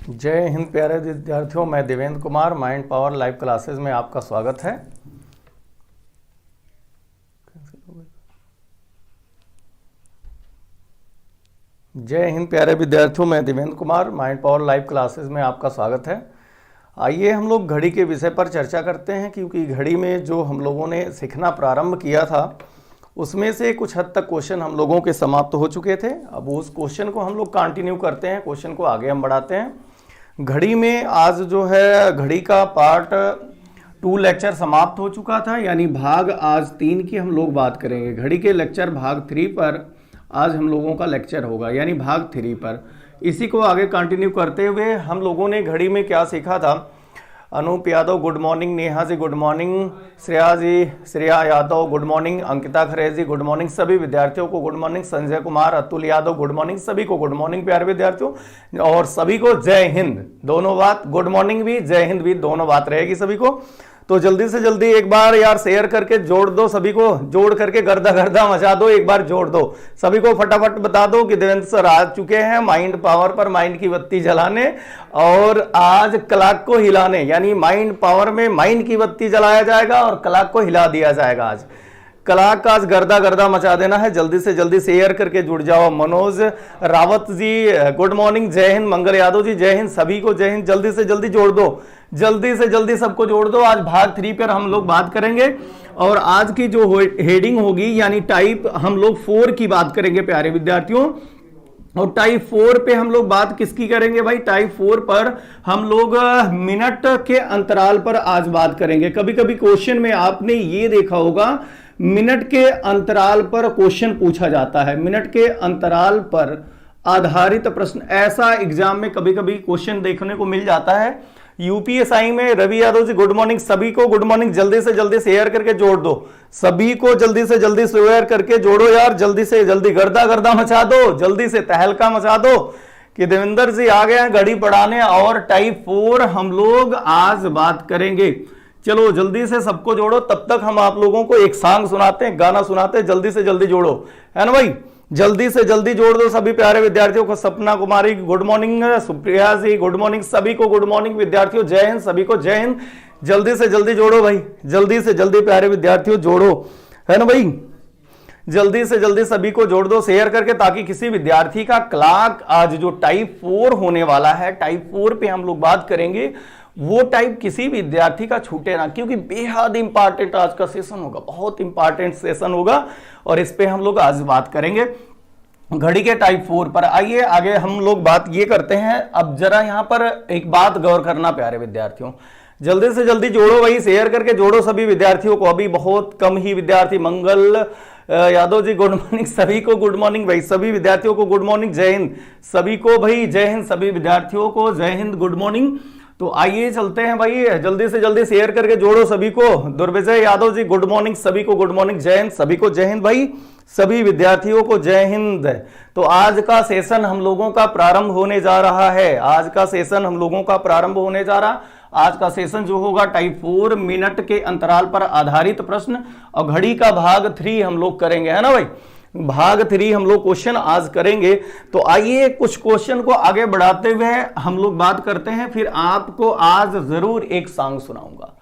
जय हिंद प्यारे विद्यार्थियों, मैं Devendra Kumar mind power live classes में आपका स्वागत है। जय हिंद प्यारे विद्यार्थियों, मैं Devendra Kumar mind power live classes में आपका स्वागत है। आइए हम लोग घड़ी के विषय पर चर्चा करते हैं, क्योंकि घड़ी में जो हम लोगों ने सीखना प्रारंभ किया था उसमें से कुछ हद तक क्वेश्चन हम लोगों के समाप्त हो चुके थे। अब उस क्वेश्चन को हम लोग कंटिन्यू करते हैं, क्वेश्चन को आगे हम बढ़ाते हैं। घड़ी में आज जो है घड़ी का पार्ट 2 लेक्चर समाप्त हो चुका था, यानी भाग आज 3 की हम लोग बात करेंगे। घड़ी के लेक्चर भाग 3 पर आज हम लोगों का लेक्चर होगा, यानी भाग 3 पर। इसी को आगे कंटिन्यू करते हुए हम लोगों ने घड़ी में क्या सीखा था। Anup Yadav good morning, Neha ji good morning, Shreya Yadav good morning, Ankita Khare ji good morning, सभी विद्यार्थियों को good morning, Sanjay Kumar, Atul Yadav good morning, सभी को गुड मॉर्निंग प्यारे विद्यार्थियों, और सभी को जय हिंद। दोनों बात, गुड मॉर्निंग भी जय हिंद भी दोनों बात रहेगी सभी को। तो जल्दी से जल्दी एक बार यार शेयर करके जोड़ दो, सभी को जोड़ करके गर्दा गर्दा मचा दो, एक बार जोड़ दो सभी को, फटाफट बता दो कि देवेंद्र सर आ चुके हैं माइंड पावर पर माइंड की बत्ती जलाने, और आज क्लॉक को हिलाने, यानी माइंड पावर में माइंड की बत्ती जलाया जाएगा और क्लॉक को हिला दिया जाएगा। आज क्लॉक का आज गर्दा गर्दा मचा देना है। जल्दी से जल्दी शेयर करके जुड़ जाओ। मनोज रावत जी गुड मॉर्निंग, जय हिंद। मंगल यादव जी जय हिंद, सभी को जय हिंद। जल्दी से जल्दी जोड़ दो, जल्दी से जल्दी सबको जोड़ दो। आज भाग 3 पर हम लोग बात करेंगे, और आज की जो हेडिंग होगी यानी टाइप हम लोग 4 की बात करेंगे प्यारे विद्यार्थियों। और टाइप 4 पे हम लोग बात किसकी करेंगे भाई? टाइप 4 पर हम लोग मिनट के अंतराल पर आज बात करेंगे। कभी कभी क्वेश्चन में आपने ये देखा होगा, मिनट के अंतराल पर क्वेश्चन पूछा जाता है। मिनट के अंतराल पर आधारित प्रश्न, ऐसा एग्जाम में कभी कभी क्वेश्चन देखने को मिल जाता है। यूपीएसआई में रवि यादव जी गुड मॉर्निंग, सभी को गुड मॉर्निंग। जल्दी से जल्दी शेयर करके जोड़ दो, सभी को जल्दी से जल्दी शेयर करके जोड़ो यार। जल्दी से जल्दी गर्दा गर्दा मचा दो, जल्दी से तहलका मचा दो कि देवेंद्र जी आ गए हैं घड़ी पढ़ाने, और टाइप 4 हम लोग आज बात करेंगे। चलो जल्दी से सबको जोड़ो, तब तक हम आप लोगों को एक सॉन्ग सुनाते हैं, गाना सुनाते हैं। जल्दी से जल्दी जोड़ो, है ना भाई? जल्दी से जल्दी जोड़ दो सभी प्यारे विद्यार्थियों को। सपना कुमारी गुड मॉर्निंग, सुप्रिया जी गुड मॉर्निंग, सभी को गुड मॉर्निंग विद्यार्थियों, जय हिंद, सभी को जय हिंद। जल्दी से जल्दी जोड़ो भाई, जल्दी से जल्दी प्यारे विद्यार्थियों जोड़ो, है ना भाई? जल्दी से जल्दी सभी को जोड़ दो शेयर करके, ताकि किसी विद्यार्थी का क्लॉक आज जो टाइप 4 होने वाला है, टाइप 4 पे हम लोग बात करेंगे, वो टाइप किसी विद्यार्थी का छूटे ना, क्योंकि बेहद इंपॉर्टेंट आज का सेशन होगा, बहुत इंपॉर्टेंट सेशन होगा, और इस पे हम लोग आज बात करेंगे घड़ी के टाइप 4 पर। आइए आगे हम लोग बात ये करते हैं। अब जरा यहां पर एक बात गौर करना प्यारे विद्यार्थियों, जल्दी से जल्दी जोड़ो भाई, शेयर करके जोड़ो सभी विद्यार्थियों को। अभी बहुत कम ही विद्यार्थी, मंगल यादव जी गुड मॉर्निंग, सभी को गुड मॉर्निंग भाई, सभी विद्यार्थियों को गुड मॉर्निंग, जय हिंद, सभी को भाई जय हिंद, सभी विद्यार्थियों को जय हिंद, गुड मॉर्निंग। तो आइए चलते हैं भाई, जल्दी से जल्दी शेयर करके जोड़ो सभी को। दुर्विजय यादव जी गुड मॉर्निंग, सभी को गुड मॉर्निंग, जय हिंद, सभी को जय हिंद भाई, सभी विद्यार्थियों को जय हिंद। तो आज का सेशन हम लोगों का प्रारंभ होने जा रहा है, आज का सेशन हम लोगों का प्रारंभ होने जा रहा। आज का सेशन जो होगा टाइप 4 मिनट के अंतराल पर आधारित प्रश्न, और घड़ी का भाग 3 हम लोग करेंगे, है ना भाई? भाग 3 हम लोग क्वेश्चन आज करेंगे। तो आइए कुछ क्वेश्चन को आगे बढ़ाते हुए हम लोग बात करते हैं। फिर आपको आज जरूर एक सॉन्ग सुनाऊंगा।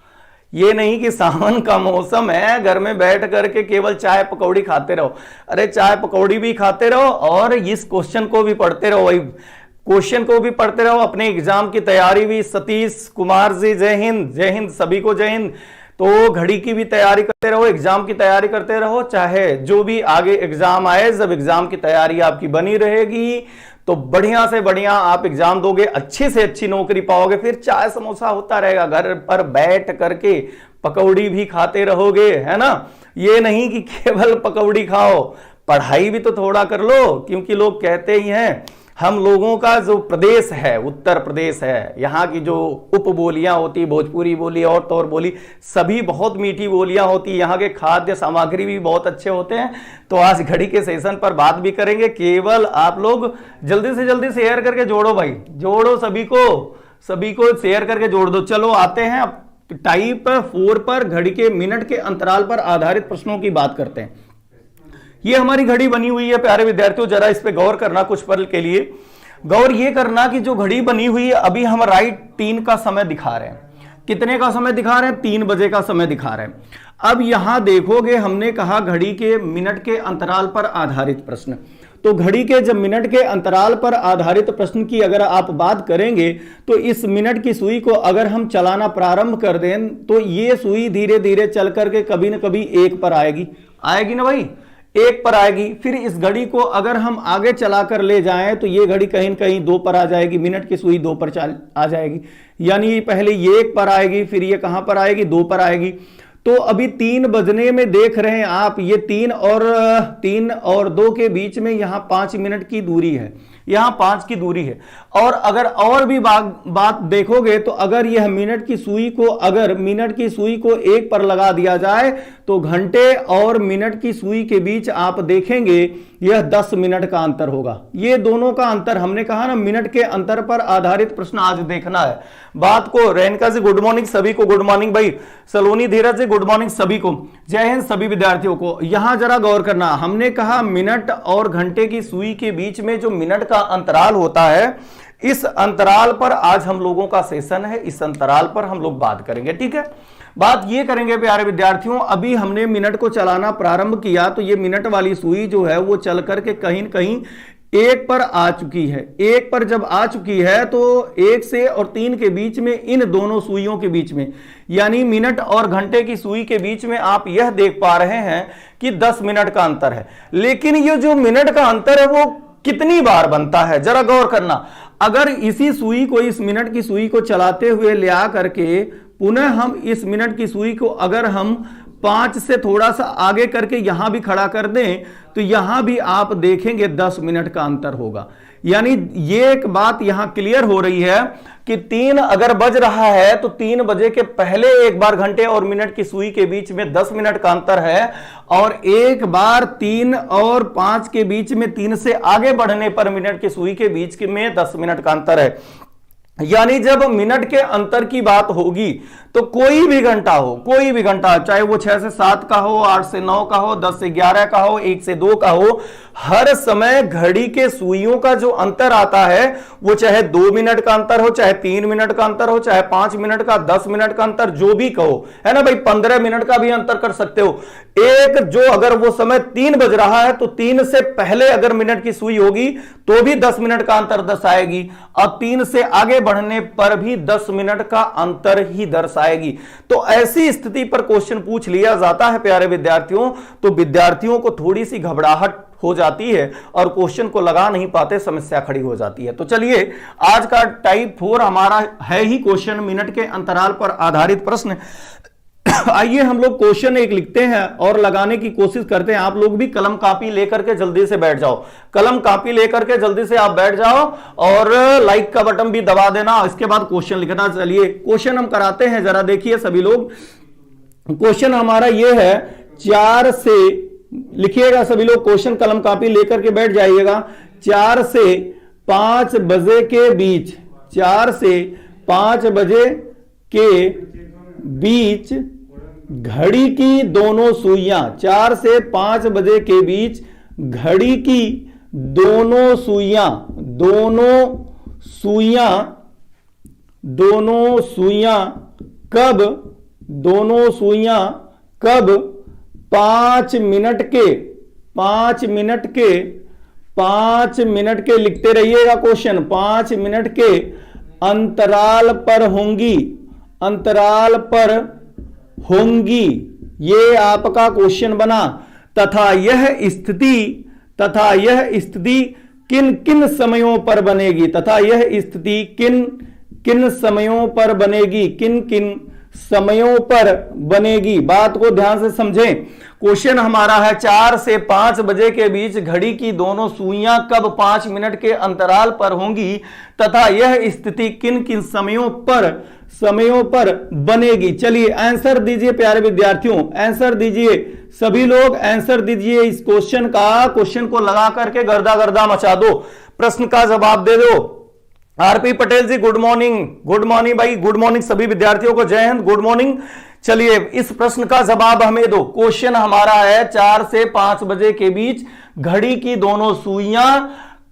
ये नहीं कि सावन का मौसम है, घर में बैठ करके केवल चाय पकौड़ी खाते रहो। अरे चाय पकौड़ी भी खाते रहो और इस क्वेश्चन को भी पढ़ते रहो, वही क्वेश्चन को भी पढ़ते रहो, अपने एग्जाम की तैयारी भी। सतीश कुमार जी जय हिंद, जय हिंद, सभी को जय हिंद। तो घड़ी की भी तैयारी करते रहो, एग्जाम की तैयारी करते रहो, चाहे जो भी आगे एग्जाम आए, जब एग्जाम की तैयारी आपकी बनी रहेगी तो बढ़िया से बढ़िया आप एग्जाम दोगे, अच्छी से अच्छी नौकरी पाओगे। फिर चाय समोसा होता रहेगा, घर पर बैठ करके पकौड़ी भी खाते रहोगे, है ना? ये नहीं कि केवल पकौड़ी खाओ, पढ़ाई भी तो थोड़ा कर लो, क्योंकि लोग कहते ही हैं हम लोगों का जो प्रदेश है उत्तर प्रदेश है, यहाँ की जो उपबोलियां होती, भोजपुरी बोली और तौर बोली, सभी बहुत मीठी बोलियां होती, यहाँ के खाद्य सामग्री भी बहुत अच्छे होते हैं। तो आज घड़ी के सेशन पर बात भी करेंगे। केवल आप लोग जल्दी से जल्दी शेयर करके जोड़ो भाई, जोड़ो सभी को शेयर करके जोड़ दो। चलो आते हैं अब टाइप 4 पर घड़ी के मिनट के अंतराल पर आधारित प्रश्नों की बात करते हैं। ये हमारी घड़ी बनी हुई है प्यारे विद्यार्थियों, जरा इस पे गौर करना कुछ पल के लिए। गौर ये करना कि जो घड़ी बनी हुई है अभी हम राइट 3 का समय दिखा रहे हैं। कितने का समय दिखा रहे हैं? 3 बजे का समय दिखा रहे हैं। अब यहां देखोगे, हमने कहा घड़ी के मिनट के अंतराल पर आधारित प्रश्न। तो घड़ी के जब मिनट के अंतराल पर आधारित प्रश्न की अगर आप बात करेंगे तो इस मिनट की सुई को अगर हम चलाना प्रारंभ कर दें तो ये सुई धीरे धीरे चल करके कभी ना कभी 1 पर आएगी। आएगी ना भाई? 1 पर आएगी। फिर इस घड़ी को अगर हम आगे चला कर ले जाएं तो ये घड़ी कहीं न कहीं 2 पर आ जाएगी। मिनट की सुई 2 पर आ जाएगी, यानी पहले ये 1 पर आएगी, फिर ये कहां पर आएगी? 2 पर आएगी। तो अभी 3 बजने में देख रहे हैं आप, ये 3 और 2 के बीच में यहां 5 मिनट की दूरी है, यहां 5 की दूरी है। और अगर और भी बात देखोगे तो अगर यह मिनट की सुई को 1 पर लगा दिया जाए तो घंटे और मिनट की सुई के बीच आप देखेंगे यह 10 मिनट का अंतर होगा। ये दोनों का अंतर, हमने कहा ना मिनट के अंतर पर आधारित प्रश्न आज देखना है। बात को रेणुका जी गुड मॉर्निंग, सभी को गुड मॉर्निंग भाई। सलोनी धीरज जी गुड मॉर्निंग सभी को। जय हिंद सभी विद्यार्थियों को। यहां जरा गौर करना, हमने कहा मिनट और घंटे की सुई के बीच में जो मिनट का अंतराल होता है, इस अंतराल पर आज हम लोगों का सेशन है, इस अंतराल पर हम लोग बात करेंगे। ठीक है, बात ये करेंगे प्यारे विद्यार्थियों, अभी हमने मिनट को चलाना प्रारंभ किया तो ये मिनट वाली सुई जो है वो चल करके कहीं न कहीं 1 पर आ चुकी है। 1 पर जब आ चुकी है तो 1 से और 3 के बीच में, इन दोनों सुइयों के बीच में, यानी मिनट और घंटे की सुई के बीच में आप यह देख पा रहे हैं कि 10 मिनट का अंतर है। लेकिन ये जो मिनट का अंतर है वो कितनी बार बनता है, जरा गौर करना। अगर इसी सुई को, इस मिनट की सुई को चलाते हुए ले आ करके पुनः हम इस मिनट की सुई को अगर हम 5 से थोड़ा सा आगे करके यहां भी खड़ा कर दें तो यहां भी आप देखेंगे 10 मिनट का अंतर होगा। यानी ये एक बात यहां क्लियर हो रही है कि 3 अगर बज रहा है तो 3 बजे के पहले एक बार घंटे और मिनट की सुई के बीच में 10 मिनट का अंतर है, और एक बार 3 और 5 के बीच में, 3 से आगे बढ़ने पर मिनट की सुई के बीच में 10 मिनट का अंतर है। यानी जब मिनट के अंतर की बात होगी तो कोई भी घंटा हो, कोई भी घंटा, चाहे वो 6 से 7 का हो, 8 से 9 का हो, 10 से 11 का हो, 1 से 2 का हो, हर समय घड़ी के सुइयों का जो अंतर आता है वो चाहे 2 मिनट का अंतर हो, चाहे 3 मिनट का अंतर हो, चाहे 5 मिनट का, 10 मिनट का अंतर, जो भी कहो, है ना भाई, 15 मिनट का भी अंतर कर सकते हो। एक जो अगर वो समय 3 बज रहा है तो 3 से पहले अगर मिनट की सुई होगी तो भी 10 मिनट का अंतर दर्शाएगी, और 3 से आगे बढ़ने पर भी 10 मिनट का अंतर ही दर्शाएगी। तो ऐसी स्थिति पर क्वेश्चन पूछ लिया जाता है प्यारे विद्यार्थियों, तो विद्यार्थियों को थोड़ी सी घबराहट हो जाती है और क्वेश्चन को लगा नहीं पाते, समस्या खड़ी हो जाती है। तो चलिए, आज का टाइप 4 हमारा है ही क्वेश्चन मिनट के अंतराल पर आधारित प्रश्न। आइए हम लोग क्वेश्चन एक लिखते हैं और लगाने की कोशिश करते हैं। आप लोग भी कलम कापी लेकर के जल्दी से बैठ जाओ, कलम कापी लेकर के जल्दी से आप बैठ जाओ और लाइक का बटन भी दबा देना, इसके बाद क्वेश्चन लिखना। चलिए क्वेश्चन हम कराते हैं, जरा देखिए सभी लोग। क्वेश्चन हमारा ये है, 4 से, लिखिएगा सभी लोग, क्वेश्चन कलम कापी लेकर के बैठ जाइएगा। 4 से 5 बजे के बीच, 4 से 5 बजे के बीच घड़ी की दोनों सुइयां, 4 से 5 बजे के बीच घड़ी की दोनों सुइयां कब 5 मिनट के लिखते रहिएगा क्वेश्चन, 5 मिनट के अंतराल होंगी, ये आपका क्वेश्चन बना। तथा यह स्थिति किन किन समयों पर बनेगी, तथा यह स्थिति किन किन समयों पर बनेगी। बात को ध्यान से समझें। क्वेश्चन हमारा है 4 से 5 बजे के बीच घड़ी की दोनों सुइयां कब 5 मिनट के अंतराल पर होंगी, तथा यह स्थिति किन किन समयों पर बनेगी। चलिए आंसर दीजिए प्यारे विद्यार्थियों, आंसर दीजिए सभी लोग, आंसर दीजिए इस क्वेश्चन का। क्वेश्चन को लगा करके गर्दा गर्दा मचा दो, प्रश्न का जवाब दे दो। आरपी पटेल जी गुड मॉर्निंग, गुड मॉर्निंग भाई, गुड मॉर्निंग सभी विद्यार्थियों को, जय हिंद, गुड मॉर्निंग। चलिए इस प्रश्न का जवाब हमें दो। क्वेश्चन हमारा है 4 से 5 बजे के बीच घड़ी की दोनों सुइयां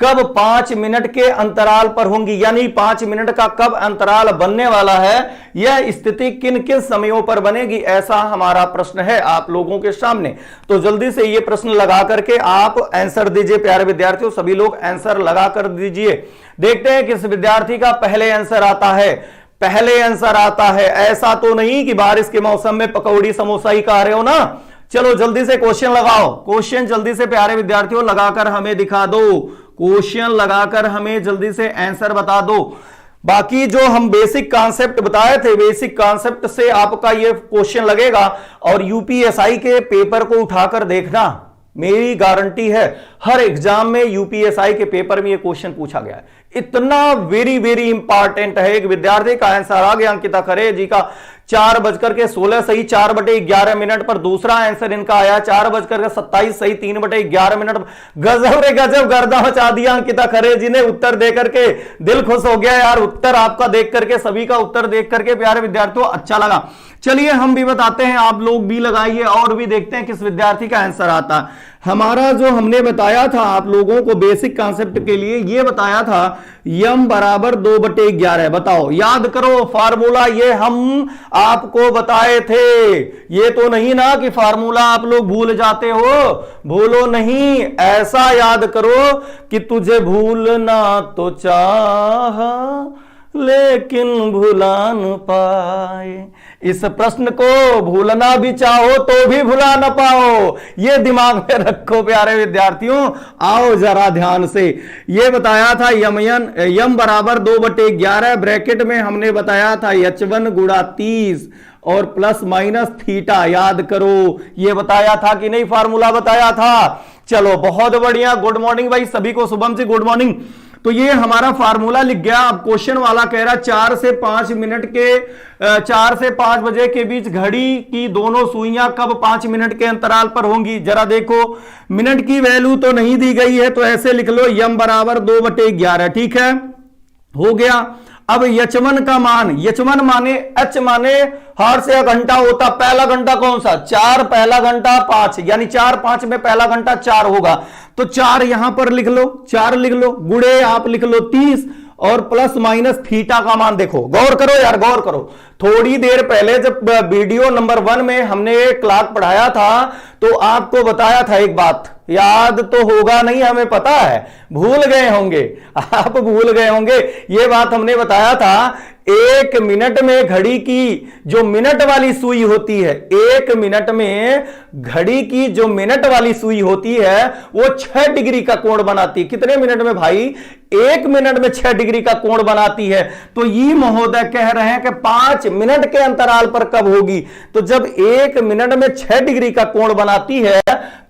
कब 5 मिनट के अंतराल पर होंगी, यानी 5 मिनट का कब अंतराल बनने वाला है, यह स्थिति किन किन समयों पर बनेगी, ऐसा हमारा प्रश्न है आप लोगों के सामने। तो जल्दी से यह प्रश्न लगा करके आप आंसर दीजिए प्यारे विद्यार्थियों, सभी लोग आंसर लगा कर दीजिए। देखते हैं किस विद्यार्थी का पहले आंसर आता है। पहले आंसर आता है, ऐसा तो नहीं कि बारिश के मौसम में पकौड़ी समोसा ही खा रहे हो ना। चलो जल्दी से क्वेश्चन लगाओ, क्वेश्चन जल्दी से प्यारे विद्यार्थियों लगाकर हमें दिखा दो, क्वेश्चन लगाकर हमें जल्दी से आंसर बता दो। बाकी जो हम बेसिक कॉन्सेप्ट बताए थे, बेसिक कॉन्सेप्ट से आपका ये क्वेश्चन लगेगा और यूपीएसआई के पेपर को उठाकर देखना, मेरी गारंटी है हर एग्जाम में यूपीएसआई के पेपर में ये क्वेश्चन पूछा गया है। इतना वेरी वेरी इंपॉर्टेंट है। एक विद्यार्थी का आंसर आ गया अंकिता खरे जी का 4:16 सही 4/11 पर। दूसरा आंसर इनका आया 4:27 सही 3/11। गजब रे गजब, गर्दा मचा दिया अंकिता खरे जी ने उत्तर दे करके। दिल खुश हो गया यार, उत्तर आपका देख करके, सभी का उत्तर देख करके प्यारे विद्यार्थियों अच्छा लगा। चलिए हम भी बताते हैं, आप लोग भी लगाइए और भी देखते हैं किस विद्यार्थी का आंसर आता है। हमारा जो हमने बताया था आप लोगों को बेसिक कॉन्सेप्ट के लिए, ये बताया था यम बराबर 2/11। बताओ, याद करो फार्मूला, ये हम आपको बताए थे। ये तो नहीं ना कि फार्मूला आप लोग भूल जाते हो, भूलो नहीं, ऐसा याद करो कि तुझे भूलना तो चाहा लेकिन भुला न पाए। इस प्रश्न को भूलना भी चाहो तो भी भुला न पाओ, ये दिमाग में रखो प्यारे विद्यार्थियों। आओ जरा ध्यान से, ये बताया था यम बराबर 2/11, ब्रैकेट में हमने बताया था h1 गुणा 30 और प्लस माइनस थीटा। याद करो, ये बताया था कि नहीं, फार्मूला बताया था। चलो बहुत बढ़िया, गुड मॉर्निंग भाई सभी को, शुभम जी गुड मॉर्निंग। तो ये हमारा फार्मूला लिख गया। अब क्वेश्चन वाला कह रहा 4 से 5 मिनट के 4 से 5 बजे के बीच घड़ी की दोनों सुइयां कब 5 मिनट के अंतराल पर होंगी। जरा देखो, मिनट की वैल्यू तो नहीं दी गई है, तो ऐसे लिख लो यम बराबर 2/11। ठीक है, हो गया। अब यचमन का मान, यचमन माने एच माने हर से घंटा होता, पहला घंटा कौन सा, 4, पहला घंटा 5, यानी 4 5 में पहला घंटा 4 होगा, तो 4 यहां पर लिख लो, 4 लिख लो, गुणे आप लिख लो 30 और प्लस माइनस थीटा का मान देखो। गौर करो यार, गौर करो। थोड़ी देर पहले जब वीडियो नंबर 1 में हमने क्लॉक पढ़ाया था तो आपको बताया था एक बात, याद तो होगा नहीं, हमें पता है, भूल गए होंगे आप, भूल गए होंगे। ये बात हमने बताया था, 1 मिनट में घड़ी की जो मिनट वाली सुई होती है, 1 मिनट में घड़ी की जो मिनट वाली सुई होती है वो 6 डिग्री का कोण बनाती। कितने मिनट में भाई, 1 मिनट में 6 डिग्री का कोण बनाती है। तो ये महोदय कह रहे हैं कि 5 मिनट के अंतराल पर कब होगी। तो जब 1 मिनट में 6 डिग्री का कोण बनाती है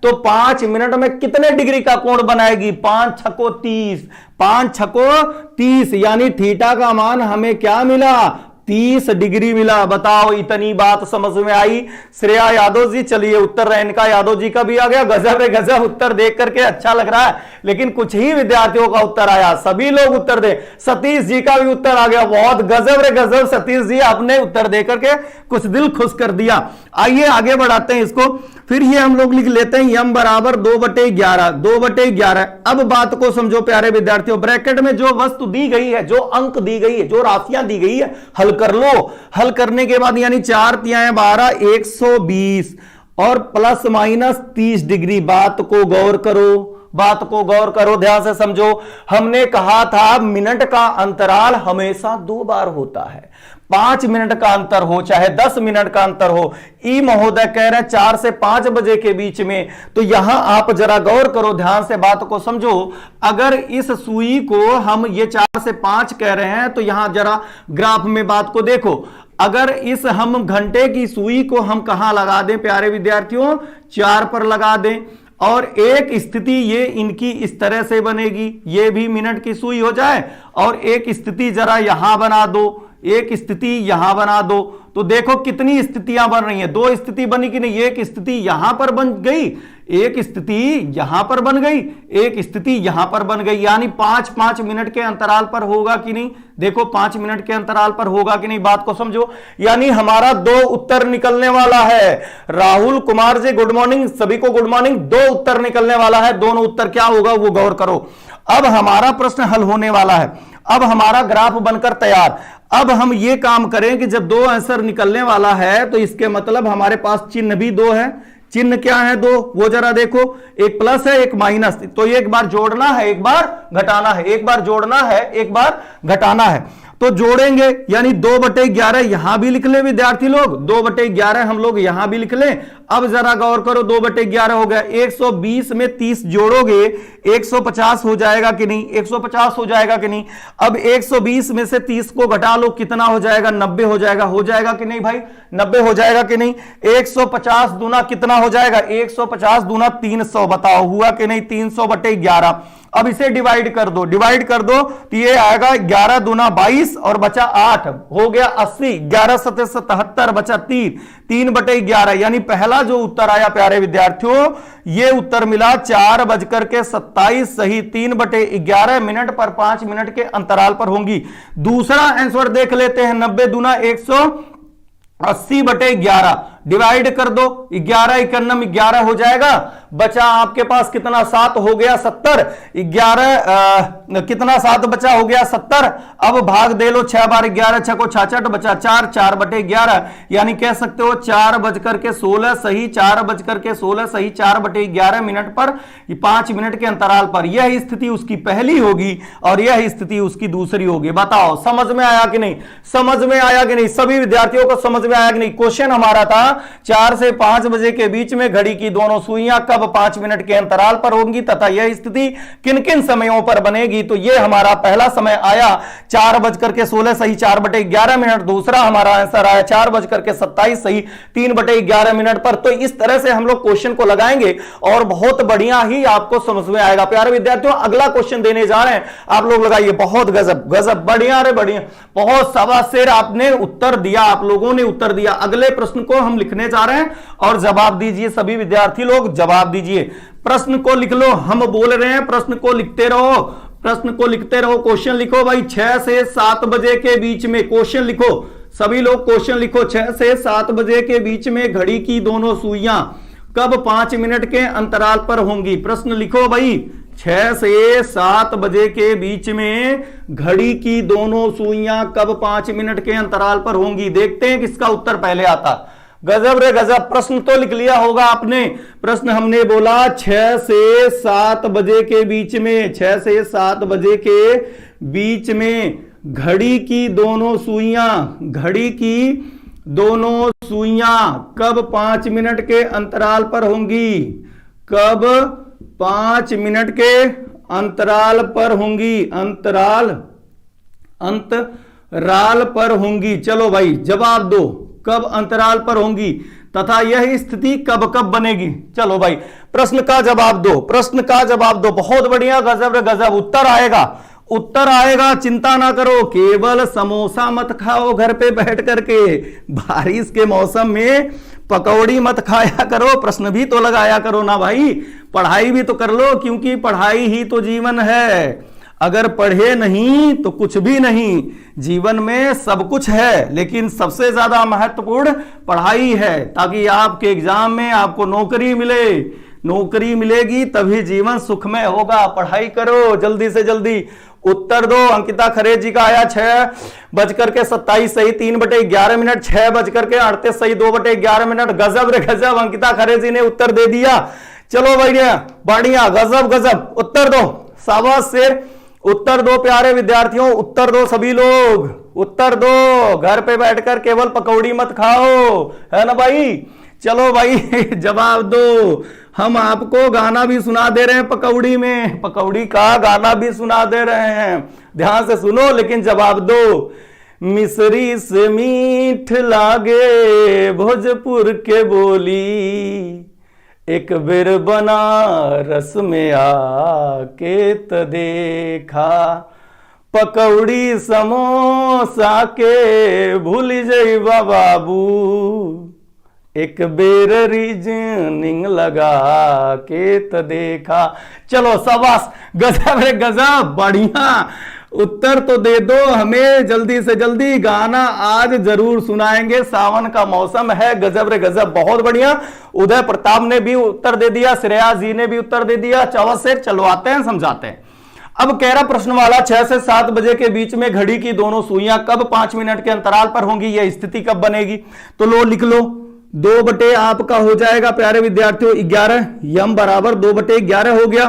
तो 5 मिनट में कितने डिग्री का कोण बनाएगी, 5 छको 30, 5 छको 30, यानी थीटा का मान हमें क्या मिला, 30 डिग्री मिला। बताओ, इतनी बात समझ में आई। श्रेया यादव जी, चलिए उत्तर रेणुका यादव जी का भी आ गया। गजब रे गजब, उत्तर देख करके अच्छा लग रहा है, लेकिन कुछ ही विद्यार्थियों का उत्तर आया, सभी लोग उत्तर दे। सतीश जी का भी उत्तर आ गया, बहुत गजब रे गजब सतीश जी, आपने उत्तर दे करके कुछ दिल खुश कर दिया। आइए आगे बढ़ाते हैं इसको। फिर ये हम लोग लिख लेते हैं यम बराबर 2/11, 2/11। अब बात को समझो प्यारे विद्यार्थियों, ब्रैकेट में जो वस्तु दी गई है, जो अंक दी गई है, जो राशियां दी गई है, हल कर लो। हल करने के बाद यानी 4 तिहाई 12, 120 और प्लस माइनस 30 डिग्री। बात को गौर करो, बात को गौर करो, ध्यान से समझो। हमने कहा था मिनट का अंतराल हमेशा 2 बार होता है, 5 मिनट का अंतर हो चाहे 10 मिनट का अंतर हो। ई महोदय कह रहे हैं 4 से 5 बजे के बीच में। तो यहां आप जरा गौर करो, ध्यान से बात को समझो। अगर इस सुई को हम ये 4 से 5 कह रहे हैं तो यहां जरा ग्राफ में बात को देखो। अगर इस हम घंटे की सुई को हम कहां लगा दें प्यारे विद्यार्थियों, 4 पर लगा दें, और एक स्थिति ये इनकी इस तरह से बनेगी, ये भी मिनट की सुई हो जाए, और एक स्थिति जरा यहां बना दो, एक स्थिति यहां बना दो। तो देखो कितनी स्थितियां बन रही हैं, 2 स्थिति बनी कि नहीं, एक स्थिति यहां पर बन गई, एक स्थिति यहां पर बन गई, एक स्थिति यहां पर बन गई, यानी 5-5 मिनट के अंतराल पर होगा कि नहीं। देखो 5 मिनट के अंतराल पर होगा कि नहीं, बात को समझो। यानी हमारा 2 उत्तर निकलने वाला है। राहुल कुमार जी गुड मॉर्निंग, सभी को गुड मॉर्निंग। 2 उत्तर निकलने वाला है, दोनों उत्तर क्या होगा वो गौर करो। अब हमारा प्रश्न हल होने वाला है, अब हमारा ग्राफ बनकर तैयार। अब हम ये काम करें कि जब दो आंसर निकलने वाला है तो इसके मतलब हमारे पास चिन्ह भी दो है। चिन्ह क्या है दो, वो जरा देखो, एक प्लस है एक माइनस, तो एक बार जोड़ना है एक बार घटाना है, एक बार जोड़ना है एक बार घटाना है। तो जोड़ेंगे यानी 2/11 यहां भी लिख ले विद्यार्थी लोग, 2/11 हम लोग यहां भी लिख लें। अब जरा गौर करो, 2/11 हो गया, 120 में 30 जोड़ोगे 150 हो जाएगा कि नहीं, 150 हो जाएगा कि नहीं। अब 120 में से 30 को घटा लो, कितना हो जाएगा, 90 हो जाएगा कि नहीं भाई, 90 हो जाएगा कि नहीं। 150 दूना कितना हो जाएगा, 150 दूना 300, बताओ हुआ कि नहीं, 300/11। अब इसे डिवाइड कर दो, तो ये आएगा 11 दूना 22 और बचा 8, हो गया 80, 11 सत्ते 77 बचा 3, 3/11। यानी पहला जो उत्तर आया प्यारे विद्यार्थियों, ये उत्तर मिला 4:27 सही, 3/11 मिनट पर 5 मिनट के अंतराल पर होंगी। दूसरा आंसर देख लेते हैं, 90 दूना 180/11 डिवाइड कर दो, 11 इकन्नम 11 हो जाएगा, बचा आपके पास कितना, 7 हो गया 70, 11 कितना 7 बचा हो गया 70। अब भाग दे लो, 6 बार 11 6 को 66 बचा 4, 4/11 यानी कह सकते हो 4:16 सही, 4:16 सही, 4/11 मिनट पर 5 मिनट के अंतराल पर। यह स्थिति उसकी पहली होगी और यह स्थिति उसकी दूसरी होगी। बताओ समझ में आया कि नहीं, समझ में आया कि नहीं, सभी विद्यार्थियों को समझ में आया कि नहीं। क्वेश्चन हमारा था 4 से 5 बजे के बीच में घड़ी की दोनों सुइयां कब 5 मिनट के अंतराल पर होंगी तथा यह स्थिति किन किन समयों पर बनेगी। तो यह हमारा पहला समय आया 4:16 सही, 4/11 मिनट। दूसरा हमारा आंसर आया 4:27 सही, 3/11 मिनट पर। तो इस तरह से हम लोग क्वेश्चन को लगाएंगे और बहुत बढ़िया ही आपको समझ में आएगा। प्यारे विद्यार्थियों अगला क्वेश्चन देने जा रहे हैं, आप लोग लगाइए। बहुत गजब गजब, बढ़िया रे बढ़िया, बहुत शाबाश, आपने उत्तर दिया, आप लोगों ने उत्तर दिया। अगले प्रश्न को हम लिखने जा रहे हैं और जवाब दीजिए, सभी विद्यार्थी लोग जवाब दीजिए। प्रश्न को लिख लो, हम बोल रहे हैं प्रश्न को लिखते रहो, प्रश्न को लिखते रहो। क्वेश्चन लिखो भाई, 6 से 7 बजे के बीच में क्वेश्चन लिखो, सभी लोग क्वेश्चन लिखो। 6 से 7 बजे के बीच में घड़ी की दोनों सुइयां कब 5 मिनट के अंतराल पर होंगी। प्रश्न लिखो भाई, 6 से 7 बजे के बीच में घड़ी की दोनों सुइयां कब 5 मिनट के अंतराल पर होंगी। देखते हैं किसका उत्तर पहले आता। गजब रे गजब, प्रश्न तो लिख लिया होगा आपने। प्रश्न हमने बोला 6 से 7 बजे के बीच में, 6 से 7 बजे के बीच में घड़ी की दोनों सुइयां कब 5 मिनट के अंतराल पर होंगी, कब 5 मिनट के अंतराल पर होंगी, अंतराल पर होंगी। चलो भाई जवाब दो, कब अंतराल पर होंगी तथा यह स्थिति कब कब बनेगी। चलो भाई प्रश्न का जवाब दो, प्रश्न का जवाब दो। बहुत बढ़िया, गजब रे गजब, उत्तर आएगा, उत्तर आएगा, चिंता ना करो। केवल समोसा मत खाओ घर पे बैठ करके, बारिश के मौसम में पकौड़ी मत खाया करो, प्रश्न भी तो लगाया करो ना भाई, पढ़ाई भी तो कर लो, क्योंकि पढ़ाई ही तो जीवन है। अगर पढ़े नहीं तो कुछ भी नहीं, जीवन में सब कुछ है लेकिन सबसे ज्यादा महत्वपूर्ण पढ़ाई है, ताकि आपके एग्जाम में आपको नौकरी मिले, नौकरी मिलेगी तभी जीवन सुखमय होगा। पढ़ाई करो, जल्दी से जल्दी उत्तर दो। अंकिता खरे जी का आया 6:27 सही, 3/11 मिनट, 6:38 सही, 2/11 मिनट। गजब रे गजब, अंकिता खरे जी ने उत्तर दे दिया। चलो भैया बढ़िया, गजब गजब, उत्तर दो, शाबाश शेर, उत्तर दो प्यारे विद्यार्थियों, उत्तर दो सभी लोग, उत्तर दो। घर पे बैठकर केवल पकौड़ी मत खाओ, है ना भाई। चलो भाई जवाब दो। हम आपको गाना भी सुना दे रहे हैं, पकौड़ी में, पकौड़ी का गाना भी सुना दे रहे हैं, ध्यान से सुनो लेकिन जवाब दो। मिसरी से मीठ लागे भोजपुर के बोली, एक बेर बनारस में आके त देखा, पकौड़ी समोसा के भूल जइबा बाबू, एक बेर रीजनिंग लगा के त देखा। चलो शाबाश, गजब रे गजब, बढ़िया, उत्तर तो दे दो हमें जल्दी से जल्दी। गाना आज जरूर सुनाएंगे, सावन का मौसम है। गजब रे गजब, बहुत बढ़िया। उदय प्रताप ने भी उत्तर दे दिया, श्रेया जी ने भी उत्तर दे दिया। चलो से चलो आते हैं, समझाते हैं। अब कह रहा प्रश्न वाला 6 से 7 बजे के बीच में घड़ी की दोनों सुइयां कब 5 मिनट के अंतराल पर होंगी, यह स्थिति कब बनेगी। तो लो लिख लो, 2 आपका हो जाएगा प्यारे विद्यार्थियों 11, यम बराबर 2/11 हो गया।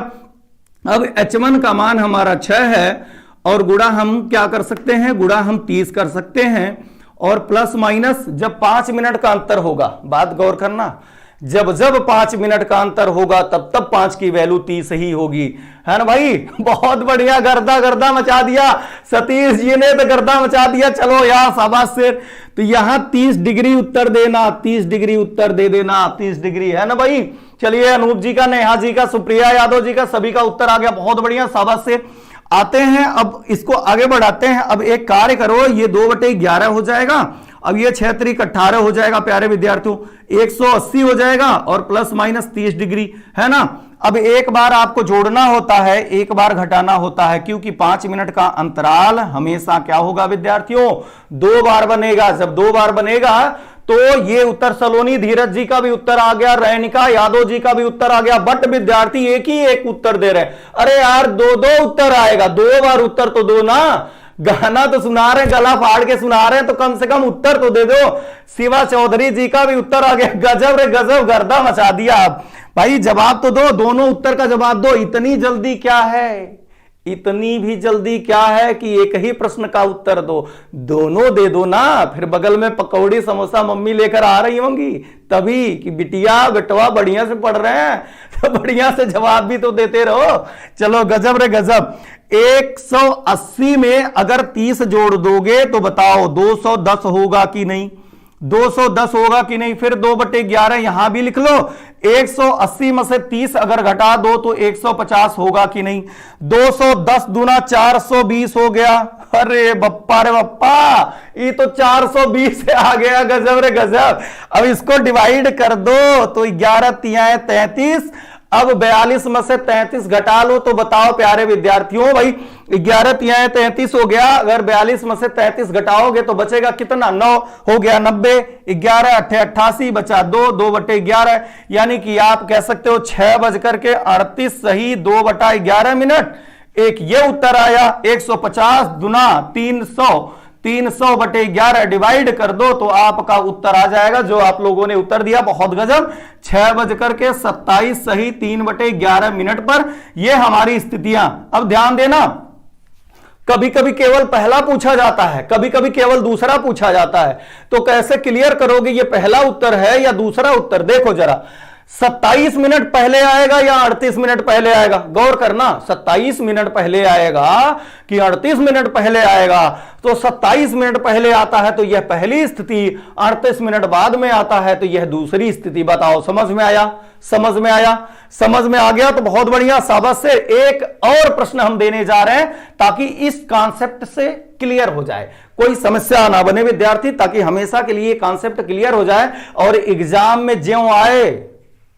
अब H1 का मान हमारा 6 है और गुणा हम क्या कर सकते हैं, गुणा हम 30 कर सकते हैं और प्लस माइनस जब 5 मिनट का अंतर होगा, बात गौर करना, जब जब 5 मिनट का अंतर होगा तब तब 5 की वैल्यू 30 ही होगी, है ना भाई। बहुत बढ़िया, गर्दा गर्दा मचा दिया सतीश जी ने, तो गर्दा मचा दिया। चलो यार शाबाश से। तो यहां 30 डिग्री उत्तर देना, 30 डिग्री उत्तर दे देना, 30 डिग्री, है ना भाई। चलिए अनूप जी का, नेहा जी का, सुप्रिया यादव जी का, सभी का उत्तर आ गया, बहुत बढ़िया, शाबाश से। आते हैं अब इसको आगे बढ़ाते हैं। अब एक कार्य करो, ये 2/11 हो जाएगा, अब ये 6 त्रिक 18 हो जाएगा प्यारे विद्यार्थियों, 180 हो जाएगा और प्लस माइनस 30 डिग्री, है ना। अब एक बार आपको जोड़ना होता है, एक बार घटाना होता है, क्योंकि 5 मिनट का अंतराल हमेशा क्या होगा विद्यार्थियों, 2 बार बनेगा। जब 2 बार बनेगा तो ये उत्तर सलोनी धीरज जी का भी उत्तर आ गया, रैनिका यादव जी का भी उत्तर आ गया, बट विद्यार्थी एक ही एक उत्तर दे रहे। अरे यार 2-2 उत्तर आएगा, 2 बार उत्तर तो दो ना, गाना तो सुना रहे हैं, गला फाड़ के सुना रहे हैं, तो कम से कम उत्तर तो दे दो। शिवा चौधरी जी का भी उत्तर आ गया, गजब रे गजब, गर्दा मचा दिया आप भाई। जवाब तो दो, दोनों उत्तर का जवाब दो। इतनी जल्दी क्या है, इतनी भी जल्दी क्या है कि एक ही प्रश्न का उत्तर दो, दोनों दे दो ना। फिर बगल में पकौड़ी समोसा मम्मी लेकर आ रही होंगी तभी कि बिटिया बेटवा बढ़िया से पढ़ रहे हैं तो बढ़िया से जवाब भी तो देते रहो। चलो गजब रे गजब। 180 में अगर 30 जोड़ दोगे तो बताओ 210 होगा कि नहीं, 210 होगा कि नहीं। फिर 2/11 यहां भी लिख लो, 180 में से 30 अगर घटा दो तो 150 होगा कि नहीं। 210 दूना 420 हो गया। अरे बप्पा रे बप्पा, ये तो 420 से आ गया, गजब रे गजब। अब इसको डिवाइड कर दो तो 11 तिहाई 33। अब 42 में से 33 घटा लो तो बताओ प्यारे विद्यार्थियों, भाई 11 तिहाई 33 हो गया, अगर 42 में से 33 घटाओगे तो बचेगा कितना, 9 हो गया 90, 11 8 88 बचा 2, 2/11, यानी कि आप कह सकते हो 6:38 सही 2/11 मिनट। एक ये उत्तर आया। 150 दुना 300, 300/11 डिवाइड कर दो तो आपका उत्तर आ जाएगा जो आप लोगों ने उत्तर दिया, बहुत गजब। 6:27 सही 3/11 मिनट पर ये हमारी स्थितियां। अब ध्यान देना, कभी कभी केवल पहला पूछा जाता है, कभी कभी केवल दूसरा पूछा जाता है, तो कैसे क्लियर करोगे ये पहला उत्तर है या दूसरा उत्तर। देखो जरा, 27 मिनट पहले आएगा या 38 मिनट पहले आएगा, गौर करना। 27 मिनट पहले आएगा कि 38 मिनट पहले आएगा। तो 27 मिनट पहले आता है तो यह पहली स्थिति, 38 मिनट बाद में आता है तो यह दूसरी स्थिति। बताओ समझ में आया, समझ में आया, समझ में आ गया तो बहुत बढ़िया, शाबाश से। एक और प्रश्न हम देने जा रहे हैं ताकि इस कॉन्सेप्ट से क्लियर हो जाए, कोई समस्या ना बने विद्यार्थी, ताकि हमेशा के लिए कॉन्सेप्ट क्लियर हो जाए और एग्जाम में ज्यों आए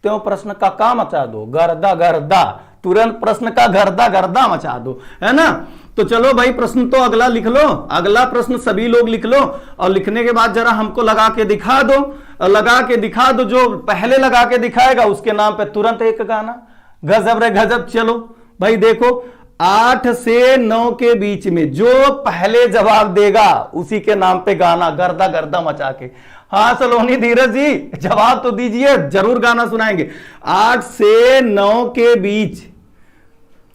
त्यों प्रश्न का काम मचा दो, गर्दा गर्दा, तुरंत प्रश्न का गर्दा गर्दा मचा दो, है ना। तो चलो भाई प्रश्न तो अगला लिख लो, अगला प्रश्न सभी लोग लिख लो और लिखने के बाद जरा हमको लगा के दिखा दो, लगा के दिखा दो। जो पहले लगा के दिखाएगा उसके नाम पे तुरंत एक गाना, गजब रे गजब। चलो भाई देखो, 8 से 9 के बीच में जो पहले जवाब देगा उसी के नाम पे गाना, गर्दा गर्दा मचा के। हाँ सलोनी धीरज जी जवाब तो दीजिए, जरूर गाना सुनाएंगे। 8 से 9 के बीच,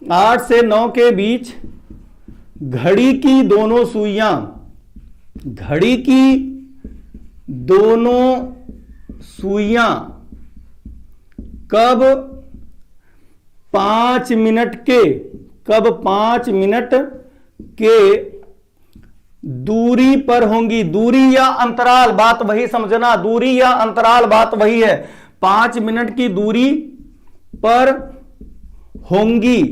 8 से 9 के बीच घड़ी की दोनों सुइयां, घड़ी की दोनों सुइयां कब 5 मिनट के, कब 5 मिनट के दूरी पर होंगी। दूरी या अंतराल, बात वही समझना, दूरी या अंतराल बात वही है। 5 मिनट की दूरी पर होंगी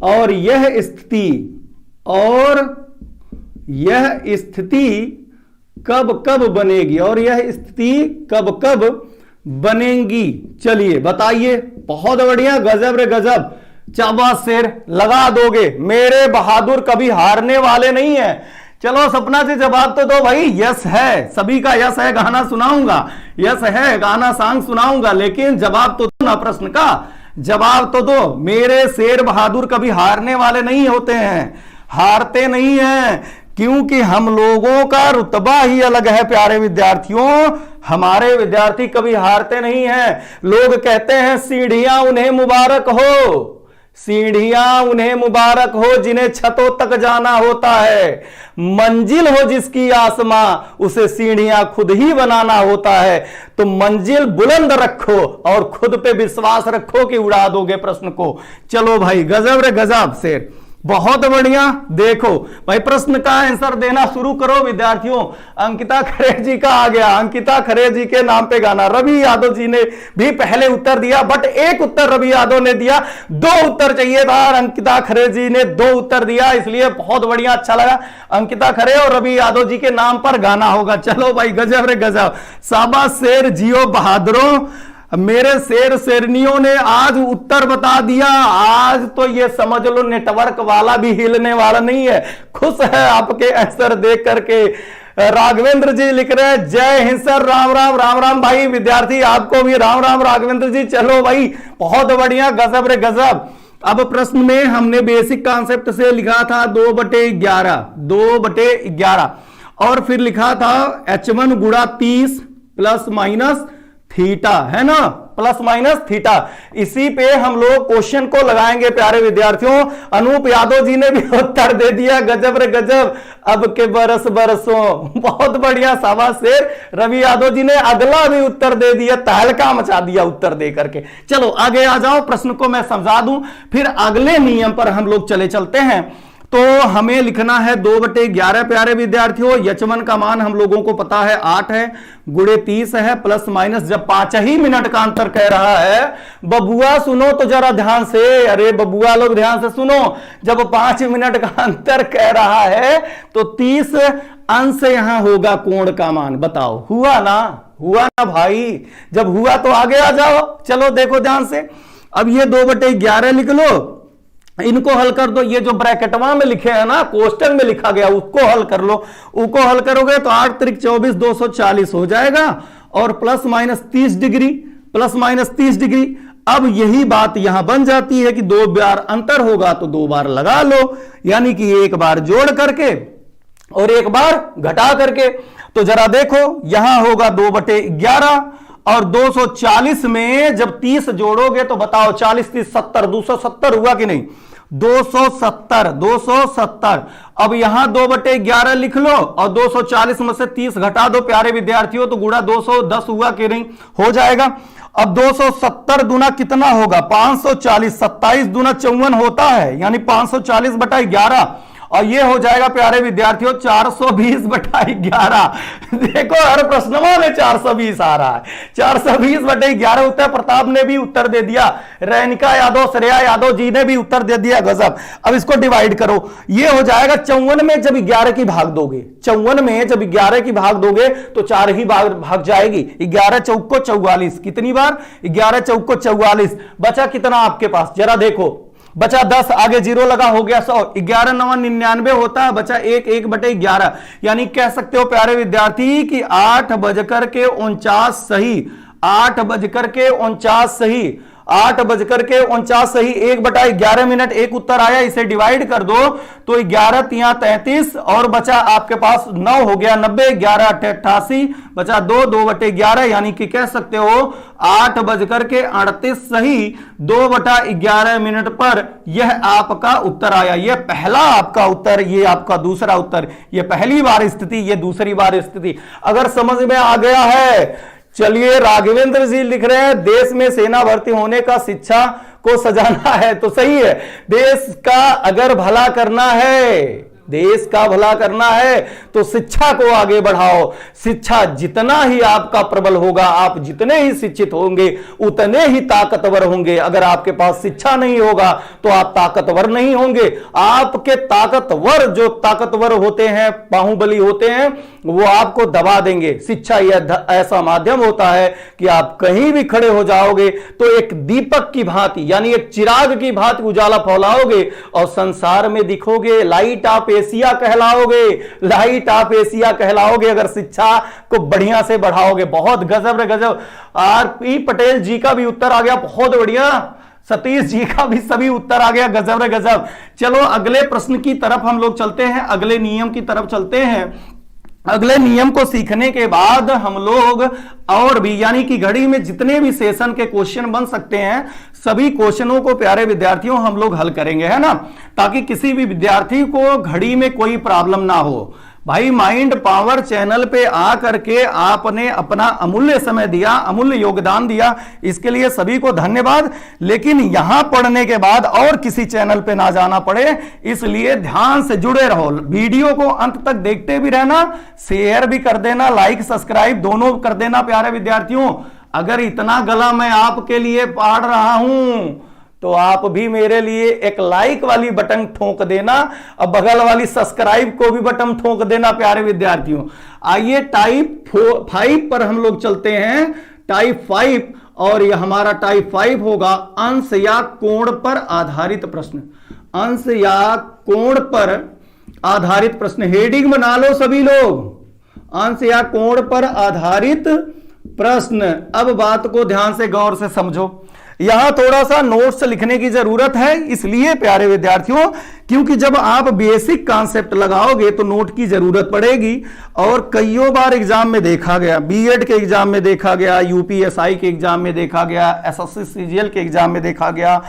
और यह स्थिति, और यह स्थिति कब कब बनेगी, और यह स्थिति कब कब बनेगी। चलिए बताइए, बहुत बढ़िया, गजब रे गजब, चाबा शेर, लगा दोगे। मेरे बहादुर कभी हारने वाले नहीं है। चलो सपना से जवाब तो दो भाई। यस है, सभी का यस है, गाना सुनाऊंगा, यस है, गाना सांग सुनाऊंगा, लेकिन जवाब तो दो ना प्रश्न का। जवाब तो दो। मेरे शेर बहादुर कभी हारने वाले नहीं होते हैं, हारते नहीं हैं, क्योंकि हम लोगों का रुतबा ही अलग है प्यारे विद्यार्थियों। हमारे विद्यार्थी कभी हारते नहीं हैं। लोग कहते हैं सीढ़ियां उन्हें मुबारक हो, सीढ़ियां उन्हें मुबारक हो जिन्हें छतों तक जाना होता है। मंजिल हो जिसकी आसमां, उसे सीढ़ियां खुद ही बनाना होता है। तो मंजिल बुलंद रखो और खुद पे विश्वास रखो कि उड़ा दोगे प्रश्न को। चलो भाई, गजब रे गजब शेर, बहुत बढ़िया। देखो भाई, प्रश्न का आंसर देना शुरू करो विद्यार्थियों। अंकिता खरे जी का आ गया। अंकिता खरे जी के नाम पे गाना। रवि यादव जी ने भी पहले उत्तर दिया, बट एक उत्तर रवि यादव ने दिया, दो उत्तर चाहिए था और अंकिता खरे जी ने दो उत्तर दिया, इसलिए बहुत बढ़िया, अच्छा लगा। अंकिता खरे और रवि यादव जी के नाम पर गाना होगा। चलो भाई, गजब रे गजब, शाबाश शेर, जियो बहादुरों। मेरे शेर शेरनियों ने आज उत्तर बता दिया। आज तो ये समझ लो नेटवर्क वाला भी हिलने वाला नहीं है, खुश है आपके आंसर देख करके। राघवेंद्र जी लिख रहे हैं जय हिंद सर, राम राम। राम राम भाई, विद्यार्थी आपको भी राम राम राघवेंद्र जी। चलो भाई, बहुत बढ़िया, गजब रे गजब। अब प्रश्न में हमने बेसिक कॉन्सेप्ट से लिखा था 2/11, 2/11, और फिर लिखा था H1 गुणा 30 प्लस माइनस थीटा, है ना, प्लस माइनस थीटा। इसी पे हम लोग क्वेश्चन को लगाएंगे प्यारे विद्यार्थियों। अनूप यादव जी ने भी उत्तर दे दिया, गजब रे गजब। अब के बरस बरसों, बहुत बढ़िया, शाबाश शेर। रवि यादव जी ने अगला भी उत्तर दे दिया, तहलका मचा दिया उत्तर दे करके। चलो आगे आ जाओ, प्रश्न को मैं समझा दूं, फिर अगले नियम पर हम लोग चलते हैं। तो हमें लिखना है 2/11 प्यारे विद्यार्थियों। H1 का मान हम लोगों को पता है 8 है, गुणे 30 है, प्लस माइनस जब 5 ही मिनट का अंतर कह रहा है। बबुआ सुनो तो जरा ध्यान से, अरे बबुआ लोग ध्यान से सुनो, जब 5 मिनट का अंतर कह रहा है तो 30 अंश यहां होगा कोण का मान। बताओ, हुआ ना, हुआ ना भाई? जब हुआ तो आगे आ जाओ। चलो देखो ध्यान से, अब ये 2/11 लिख लो, इनको हल कर दो। ये जो ब्रैकेटवा में लिखे हैं ना, कोष्टक में लिखा गया, उसको हल कर लो। उसको हल करोगे तो 8 त्रिक 24, 240 हो जाएगा, और plus minus 30 degree, plus minus 30 degree. अब यही बात यहां बन जाती है कि 2 बार अंतर होगा तो 2 बार लगा लो, यानी कि 1 बार जोड़ करके और 1 बार घटा करके। तो जरा देखो, यहां होगा 2/11, और 240 में जब 30 जोड़ोगे तो बताओ, 40 30 70, 270 हुआ कि नहीं? 270, 270। अब यहां 2/11 लिख लो और 240 में से 30 घटा दो प्यारे विद्यार्थियों, तो गुणा 210 हुआ कि नहीं? हो जाएगा। अब 270 दुना कितना होगा? 540, 27 दुना 54 होता है, यानी 540/11, और ये हो जाएगा प्यारे विद्यार्थियों 420/11। देखो हर प्रश्नों में 420 आ रहा है, 420/11 उत्तर। प्रताप ने भी उत्तर दे दिया, रैनिका यादव, श्रेया यादव जी ने भी उत्तर दे दिया, गजब। अब इसको डिवाइड करो, ये हो जाएगा 54 में जब 11 की भाग दोगे, 54 में जब 11 की भाग दोगे तो 4 ही भाग जाएगी। 11 चौको 44, कितनी बार? 11 चौको 44। बचा कितना आपके पास? जरा देखो, बचा 10, आगे 0 लगा, हो गया 100। 11 9 99 होता है, बचा 1, 1/11। यानी कह सकते हो प्यारे विद्यार्थी कि 8:49 सही, 8:49 सही, 8:49 सही। 1/11 मिनट एक उत्तर आया, इसे डिवाइड कर दो तो 11 तिया 33, और बचा आपके पास 9 हो गया 90, 11 88, बचा 2, 2/11, यानी कि कह सकते हो 8:38 सही। 2/11 मिनट पर यह आपका उत्तर आया। यह पहला आपका उत्तर, यह आपका दूसरा उत्तर। यह पहली बार स्थिति, यह दूसरी बार स्थिति। अगर समझ में आ गया है, चलिए। राघवेंद्र जी लिख रहे हैं देश में सेना भर्ती होने का शिक्षा को सजाना है, तो सही है। देश का अगर भला करना है, देश का भला करना है तो शिक्षा को आगे बढ़ाओ। शिक्षा जितना ही आपका प्रबल होगा, आप जितने ही शिक्षित होंगे उतने ही ताकतवर होंगे। अगर आपके पास शिक्षा नहीं होगा तो आप ताकतवर नहीं होंगे। आपके ताकतवर जो ताकतवर होते हैं, बाहुबली होते हैं, वो आपको दबा देंगे। शिक्षा यह ऐसा माध्यम होता है कि आप कहीं भी खड़े हो जाओगे तो एक दीपक की भांति, यानी एक चिराग की भांति उजाला फैलाओगे और संसार में दिखोगे। लाइट ऑफ एशिया कहलाओगे, लाइट ऑफ एशिया कहलाओगे अगर शिक्षा को बढ़िया से बढ़ाओगे। बहुत गजब रे गजब। आर पी पटेल जी का भी उत्तर आ गया, बहुत बढ़िया। सतीश जी का भी सभी उत्तर आ गया, गजब रे गजब। चलो अगले प्रश्न की तरफ हम लोग चलते हैं, अगले नियम की तरफ चलते हैं। अगले नियम को सीखने के बाद हम लोग और भी, यानी कि घड़ी में जितने भी सेशन के क्वेश्चन बन सकते हैं सभी क्वेश्चनों को प्यारे विद्यार्थियों हम लोग हल करेंगे, है ना, ताकि किसी भी विद्यार्थी को घड़ी में कोई प्रॉब्लम ना हो। भाई माइंड पावर चैनल पे आ करके आपने अपना अमूल्य समय दिया, अमूल्य योगदान दिया, इसके लिए सभी को धन्यवाद। लेकिन यहां पढ़ने के बाद और किसी चैनल पे ना जाना पड़े, इसलिए ध्यान से जुड़े रहो। वीडियो को अंत तक देखते भी रहना, शेयर भी कर देना, लाइक सब्सक्राइब दोनों कर देना प्यारे विद्यार्थियों। अगर इतना गला मैं आपके लिए पढ़ रहा हूं तो आप भी मेरे लिए एक लाइक वाली बटन ठोक देना और बगल वाली सब्सक्राइब को भी बटन ठोक देना प्यारे विद्यार्थियों। आइए टाइप 5 पर हम लोग चलते हैं। टाइप 5, और यह हमारा टाइप 5 होगा अंश या कोण पर आधारित प्रश्न। अंश या कोण पर आधारित प्रश्न, हेडिंग बना लो सभी लोग, अंश या कोण पर आधारित प्रश्न। अब बात को ध्यान से गौर से समझो। यहां थोड़ा सा नोट्स लिखने की जरूरत है, इसलिए प्यारे विद्यार्थियों, क्योंकि जब आप बेसिक कॉन्सेप्ट लगाओगे तो नोट की जरूरत पड़ेगी। और कईयों बार एग्जाम में देखा गया, बीएड के एग्जाम में देखा गया, यूपीएसआई के एग्जाम में देखा गया, एसएससी सीजीएल के एग्जाम में देखा गया,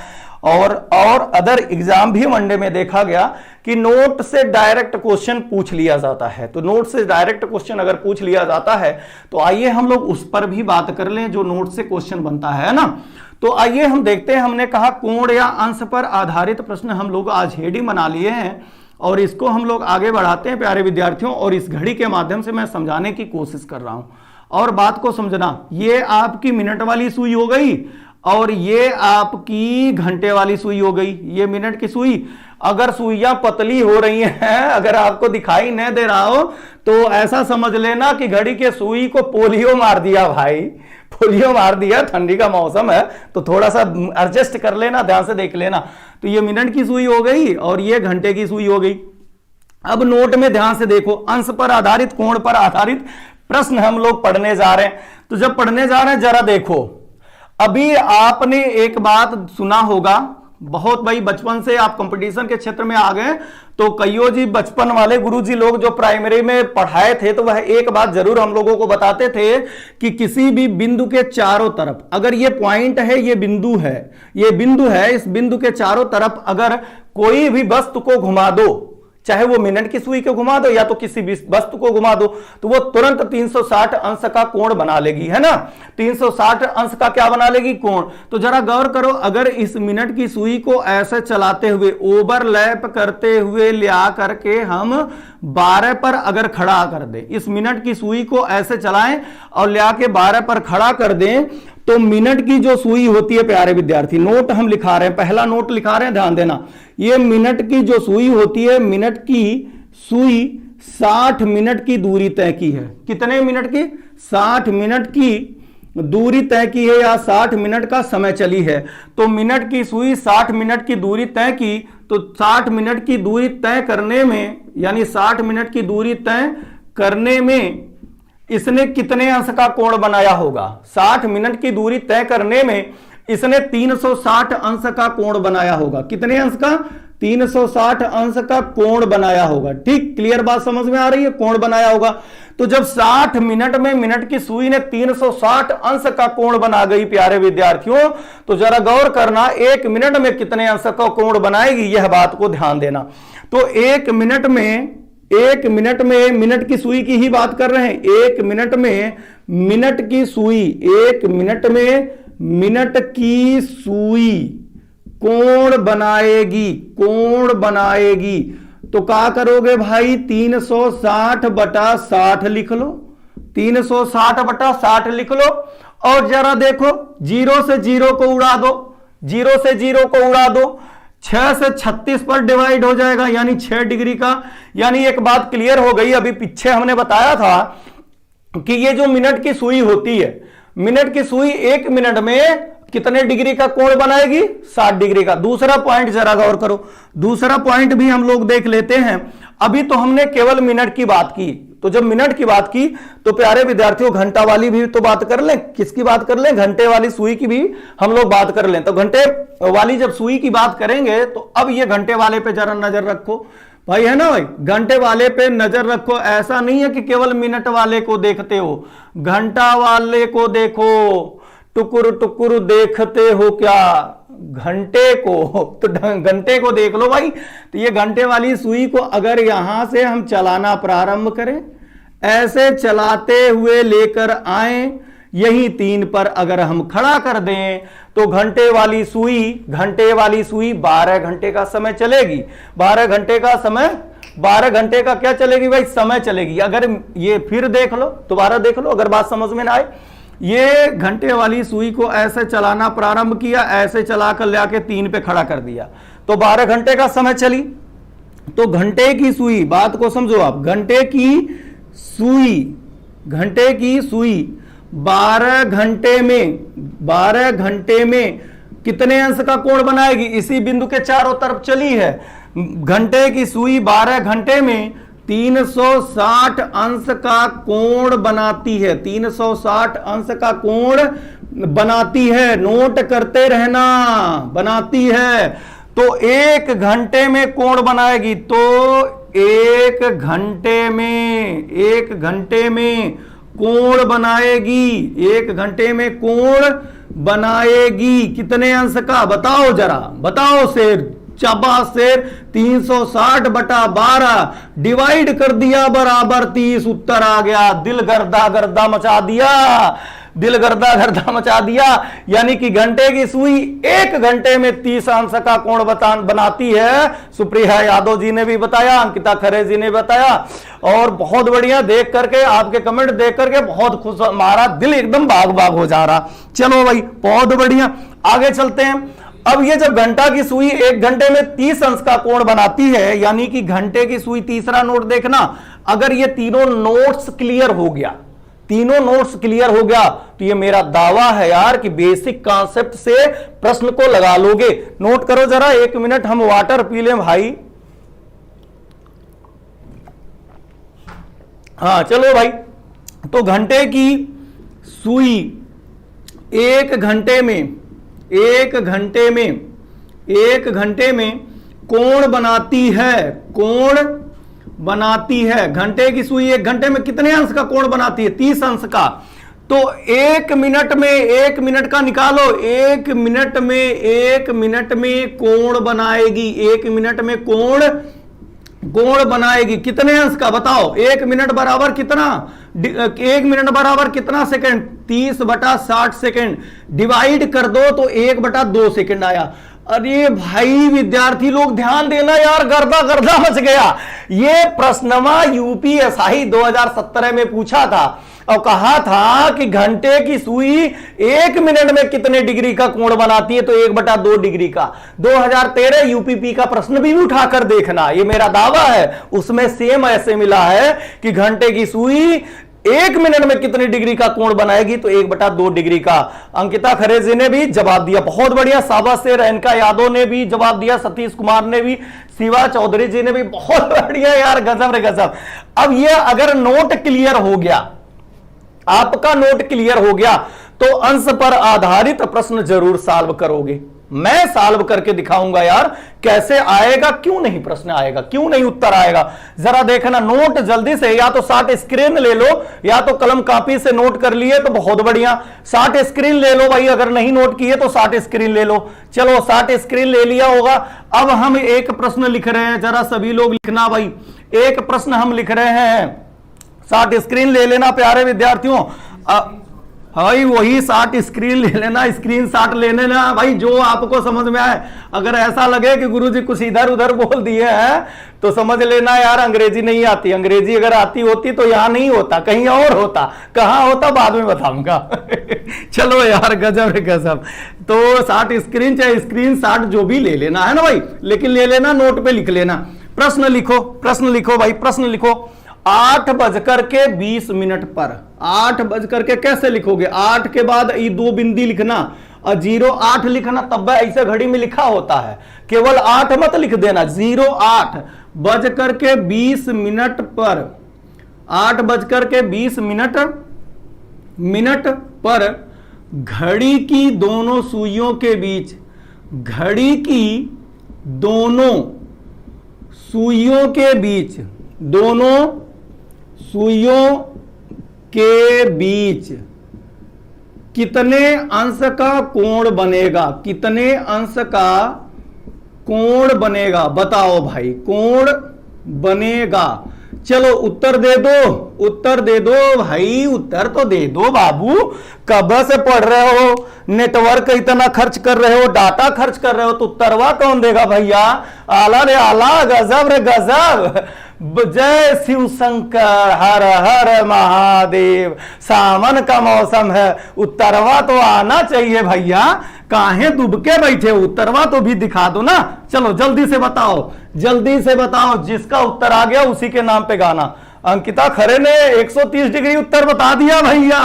और अदर एग्जाम भी वनडे में देखा गया कि नोट से डायरेक्ट क्वेश्चन पूछ लिया जाता है। तो नोट से डायरेक्ट क्वेश्चन अगर पूछ लिया जाता है तो आइए हम लोग उस पर भी बात कर लें जो नोट से क्वेश्चन बनता है ना। तो आइए हम देखते हैं, हमने कहा कोण या अंश पर आधारित प्रश्न हम लोग आज हेडिंग बना लिए हैं और इसको हम लोग आगे बढ़ाते हैं प्यारे विद्यार्थियों। और इस घड़ी के माध्यम से मैं समझाने की कोशिश कर रहा हूं। और बात को समझना, ये आपकी मिनट वाली सुई हो गई और ये आपकी घंटे वाली सुई हो गई। ये मिनट की सुई, अगर सुइयां पतली हो रही हैं, अगर आपको दिखाई नहीं दे रहा हो तो ऐसा समझ लेना कि घड़ी के सुई को पोलियो मार दिया भाई, पोलियो मार दिया। ठंडी का मौसम है तो थोड़ा सा एडजस्ट कर लेना, ध्यान से देख लेना। तो ये मिनट की सुई हो गई और ये घंटे की सुई हो गई। अब नोट में ध्यान से देखो, अंश पर आधारित कोण पर आधारित प्रश्न हम लोग पढ़ने जा रहे हैं। तो जब पढ़ने जा रहे हैं जरा देखो, अभी आपने एक बात सुना होगा बहुत, भाई बचपन से आप कंपटीशन के क्षेत्र में आ गए तो कईयों जी बचपन वाले गुरुजी लोग जो प्राइमरी में पढ़ाए थे तो वह एक बात जरूर हम लोगों को बताते थे कि किसी भी बिंदु के चारों तरफ, अगर ये पॉइंट है, ये बिंदु है, ये बिंदु है, इस बिंदु के चारों तरफ अगर कोई भी वस्तु को घुमा दो, चाहे वो मिनट की सुई को घुमा दो या तो किसी भी वस्तु को घुमा दो, तो वो तुरंत 360 अंश का कोण बना लेगी, है ना। 360 अंश का क्या बना लेगी? कोण। तो जरा गौर करो, अगर इस मिनट की सुई को ऐसे चलाते हुए, ओवरलैप करते हुए लिया करके हम 12 पर अगर खड़ा कर दें, इस मिनट की सुई को ऐसे चलाएं और लिया के 12 पर खड़ा कर दें, तो मिनट की जो सुई होती है प्यारे विद्यार्थी, नोट हम लिखा रहे हैं, पहला नोट लिखा रहे हैं, ध्यान देना। ये मिनट की जो सुई होती है, मिनट की सुई 60 मिनट की दूरी तय की है। कितने मिनट की? 60 मिनट की दूरी तय की है या 60 मिनट का समय चली है। तो मिनट की सुई 60 मिनट की दूरी तय की, तो 60 मिनट की दूरी तय करने में, यानी 60 मिनट की दूरी तय करने में इसने कितने अंश का कोण बनाया होगा? 60 मिनट की दूरी तय करने में इसने 360 अंश का कोण बनाया होगा। कितने अंश का? 360 अंश का कोण बनाया होगा। ठीक, क्लियर बात समझ में आ रही है? कोण बनाया होगा। तो जब 60 मिनट में मिनट की सुई ने 360 अंश का कोण बना गई प्यारे विद्यार्थियों, तो जरा गौर करना, एक मिनट में कितने अंश का कोण बनाएगी, यह बात को ध्यान देना। तो एक मिनट में मिनट की सुई की ही बात कर रहे हैं। एक मिनट में मिनट की सुई, एक मिनट में मिनट की सुई कोण बनाएगी, कोण बनाएगी। तो क्या करोगे भाई? 360 बटा 60 लिख लो, 360 बटा 60 लिख लो। और जरा देखो, 0 से 0 को उड़ा दो, 0 से 0 को उड़ा दो, 6 से 36 पर डिवाइड हो जाएगा, यानी 6 डिग्री का। यानी एक बात क्लियर हो गई, अभी पीछे हमने बताया था कि ये जो मिनट की सुई होती है, मिनट की सुई एक मिनट में कितने डिग्री का कोण बनाएगी? 60 डिग्री का। दूसरा पॉइंट जरा गौर करो, दूसरा पॉइंट भी हम लोग देख लेते हैं। अभी तो हमने केवल मिनट की बात की, तो जब मिनट की बात की तो प्यारे विद्यार्थियों घंटा वाली भी तो बात कर लें। किसकी बात कर लें? घंटे वाली सुई की भी हम लोग बात कर लें। तो घंटे वाली जब सुई की बात करेंगे तो अब ये घंटे वाले पे जरा नजर रखो भाई, है ना भाई, घंटे वाले पे नजर रखो। ऐसा नहीं है कि केवल मिनट वाले को देखते हो, घंटा वाले को देखो। टुकुर टुकुर देखते हो क्या घंटे को? तो घंटे को देख लो भाई। तो ये घंटे वाली सुई को अगर यहां से हम चलाना प्रारंभ करें, ऐसे चलाते हुए लेकर आए, यही 3 पर अगर हम खड़ा कर दें तो घंटे वाली सुई 12 घंटे का समय चलेगी। 12 घंटे का समय, 12 घंटे का क्या चलेगी भाई? समय चलेगी। अगर ये फिर देख लो, दोबारा देख लो अगर बात समझ में ना आए। ये घंटे वाली सुई को ऐसे चलाना प्रारंभ किया, ऐसे चलाकर लाके 3 पे खड़ा कर दिया तो 12 घंटे का समय चली। तो घंटे की सुई, बात को समझो आप, घंटे की सुई 12 घंटे में कितने अंश का कोण बनाएगी? इसी बिंदु के चारों तरफ चली है। घंटे की सुई 12 घंटे में 360 अंश का कोण बनाती है। 360 अंश का कोण बनाती है, नोट करते रहना, बनाती है। तो 1 घंटे में कोण बनाएगी, तो 1 घंटे में कोण बनाएगी, 1 घंटे में कोण बनाएगी कितने अंश का? बताओ जरा, बताओ शेर, चाबा शेर। 360 बटा 12 डिवाइड कर दिया बराबर 30, उत्तर आ गया। दिल गर्दा गर्दा मचा दिया, दिल गर्दा गर्दा मचा दिया। यानी कि घंटे की सुई 1 घंटे में 30 अंश का कोण बनाती है। सुप्रिया यादव जी ने भी बताया, अंकिता खरे जी ने बताया, और बहुत बढ़िया। देख करके आपके कमेंट देख करके बहुत खुश, हमारा दिल एकदम बाग बाग हो जा रहा। चलो भाई बहुत बढ़िया, आगे चलते हैं। अब ये जब घंटा की सुई 1 घंटे में 30 अंश का कोण बनाती है, यानी कि घंटे की सुई, तीसरा नोट देखना, अगर ये तीनों नोट्स क्लियर हो गया, तीनों नोट्स क्लियर हो गया, तो ये मेरा दावा है यार कि बेसिक कॉन्सेप्ट से प्रश्न को लगा लोगे। नोट करो जरा, 1 मिनट हम वाटर पी लें भाई। हाँ चलो भाई, तो घंटे की सुई 1 घंटे में कोण बनाती है। घंटे की सुई 1 घंटे में कितने अंश का कोण बनाती है? 30 अंश का। तो 1 मिनट का निकालो, 1 मिनट में कोण बनाएगी, 1 मिनट में कोण बनाएगी कितने अंश का? बताओ। 1 मिनट बराबर कितना? 1 मिनट बराबर कितना सेकंड? 30 बटा 60 सेकंड। डिवाइड कर दो तो 1 बटा 2 सेकंड आया। अरे भाई विद्यार्थी लोग ध्यान देना यार, गर्दा गर्दा मच गया। ये प्रश्नमा यूपीएसआई 2017 में पूछा था और कहा था कि घंटे की सुई 1 मिनट में कितने डिग्री का कोण बनाती है? तो 1 बटा 2 डिग्री का। 2013 यूपीपी का प्रश्न भी उठाकर देखना, ये मेरा दावा है, उसमें सेम ऐसे मिला है कि घंटे की सुई 1 मिनट में कितनी डिग्री का कोण बनाएगी? तो 1 बटा 2 डिग्री का। अंकिता खरे जी ने भी जवाब दिया, बहुत बढ़िया, शाबाश से। रेणुका यादव ने भी जवाब दिया, सतीश कुमार ने भी, शिवा चौधरी जी ने भी, बहुत बढ़िया यार, गजब रे गजब। अब ये अगर नोट क्लियर हो गया, आपका नोट क्लियर हो गया, तो अंश पर आधारित प्रश्न जरूर सॉल्व करोगे। मैं सॉल्व करके दिखाऊंगा यार कैसे आएगा, क्यों नहीं प्रश्न आएगा, क्यों नहीं उत्तर आएगा। जरा देखना, नोट जल्दी से, या तो 60 स्क्रीन ले लो या तो कलम कापी से नोट कर लिए तो बहुत बढ़िया। 60 स्क्रीन ले लो भाई, अगर नहीं नोट किए तो 60 स्क्रीन ले लो। चलो 60 स्क्रीन ले लिया होगा। अब हम एक प्रश्न लिख रहे हैं, जरा सभी लोग लिखना भाई, एक प्रश्न हम लिख रहे हैं। 60 स्क्रीन ले लेना प्यारे विद्यार्थियों, भाई वही 60 स्क्रीन ले लेना, स्क्रीन शॉट ले लेना भाई, जो आपको समझ में आए। अगर ऐसा लगे कि गुरुजी कुछ इधर उधर बोल दिए हैं तो समझ लेना यार अंग्रेजी नहीं आती। अंग्रेजी अगर आती होती तो यहां नहीं होता, कहीं और होता। कहां होता बाद में बताऊंगा। चलो यार गजब गजब। तो 60 स्क्रीन चाहे स्क्रीन शॉट जो भी ले लेना है ना भाई, लेकिन ले लेना, नोट पे लिख लेना। प्रश्न लिखो, प्रश्न लिखो भाई, प्रश्न लिखो। 8:20 पर, 8 कैसे लिखोगे? 8 के बाद ये 2 बिंदी लिखना और 08 लिखना, तब ऐसे घड़ी में लिखा होता है। केवल 8 मत लिख देना, 08 बजकर के 20 मिनट पर 8:20 मिनट पर घड़ी की दोनों सुइयों के बीच, घड़ी की दोनों सुइयों के बीच, दोनों सुइयों के बीच कितने अंश का कोण बनेगा? कितने अंश का कोण बनेगा? बताओ भाई, कोण बनेगा। चलो उत्तर दे दो, उत्तर दे दो भाई, उत्तर तो दे दो बाबू। कब से पढ़ रहे हो, नेटवर्क इतना खर्च कर रहे हो, डाटा खर्च कर रहे हो, तो उत्तरवा कौन देगा भैया? आला रे आला, गजब रे गजब। जय शिव शंकर, हर हर महादेव। सावन का मौसम है, उत्तरवा तो आना चाहिए भैया। काहे दुबके बैठे हो? उत्तरवा तो भी दिखा दो ना। चलो जल्दी से बताओ, जल्दी से बताओ। जिसका उत्तर आ गया उसी के नाम पे गाना। अंकिता खरे ने 130 डिग्री उत्तर बता दिया भैया।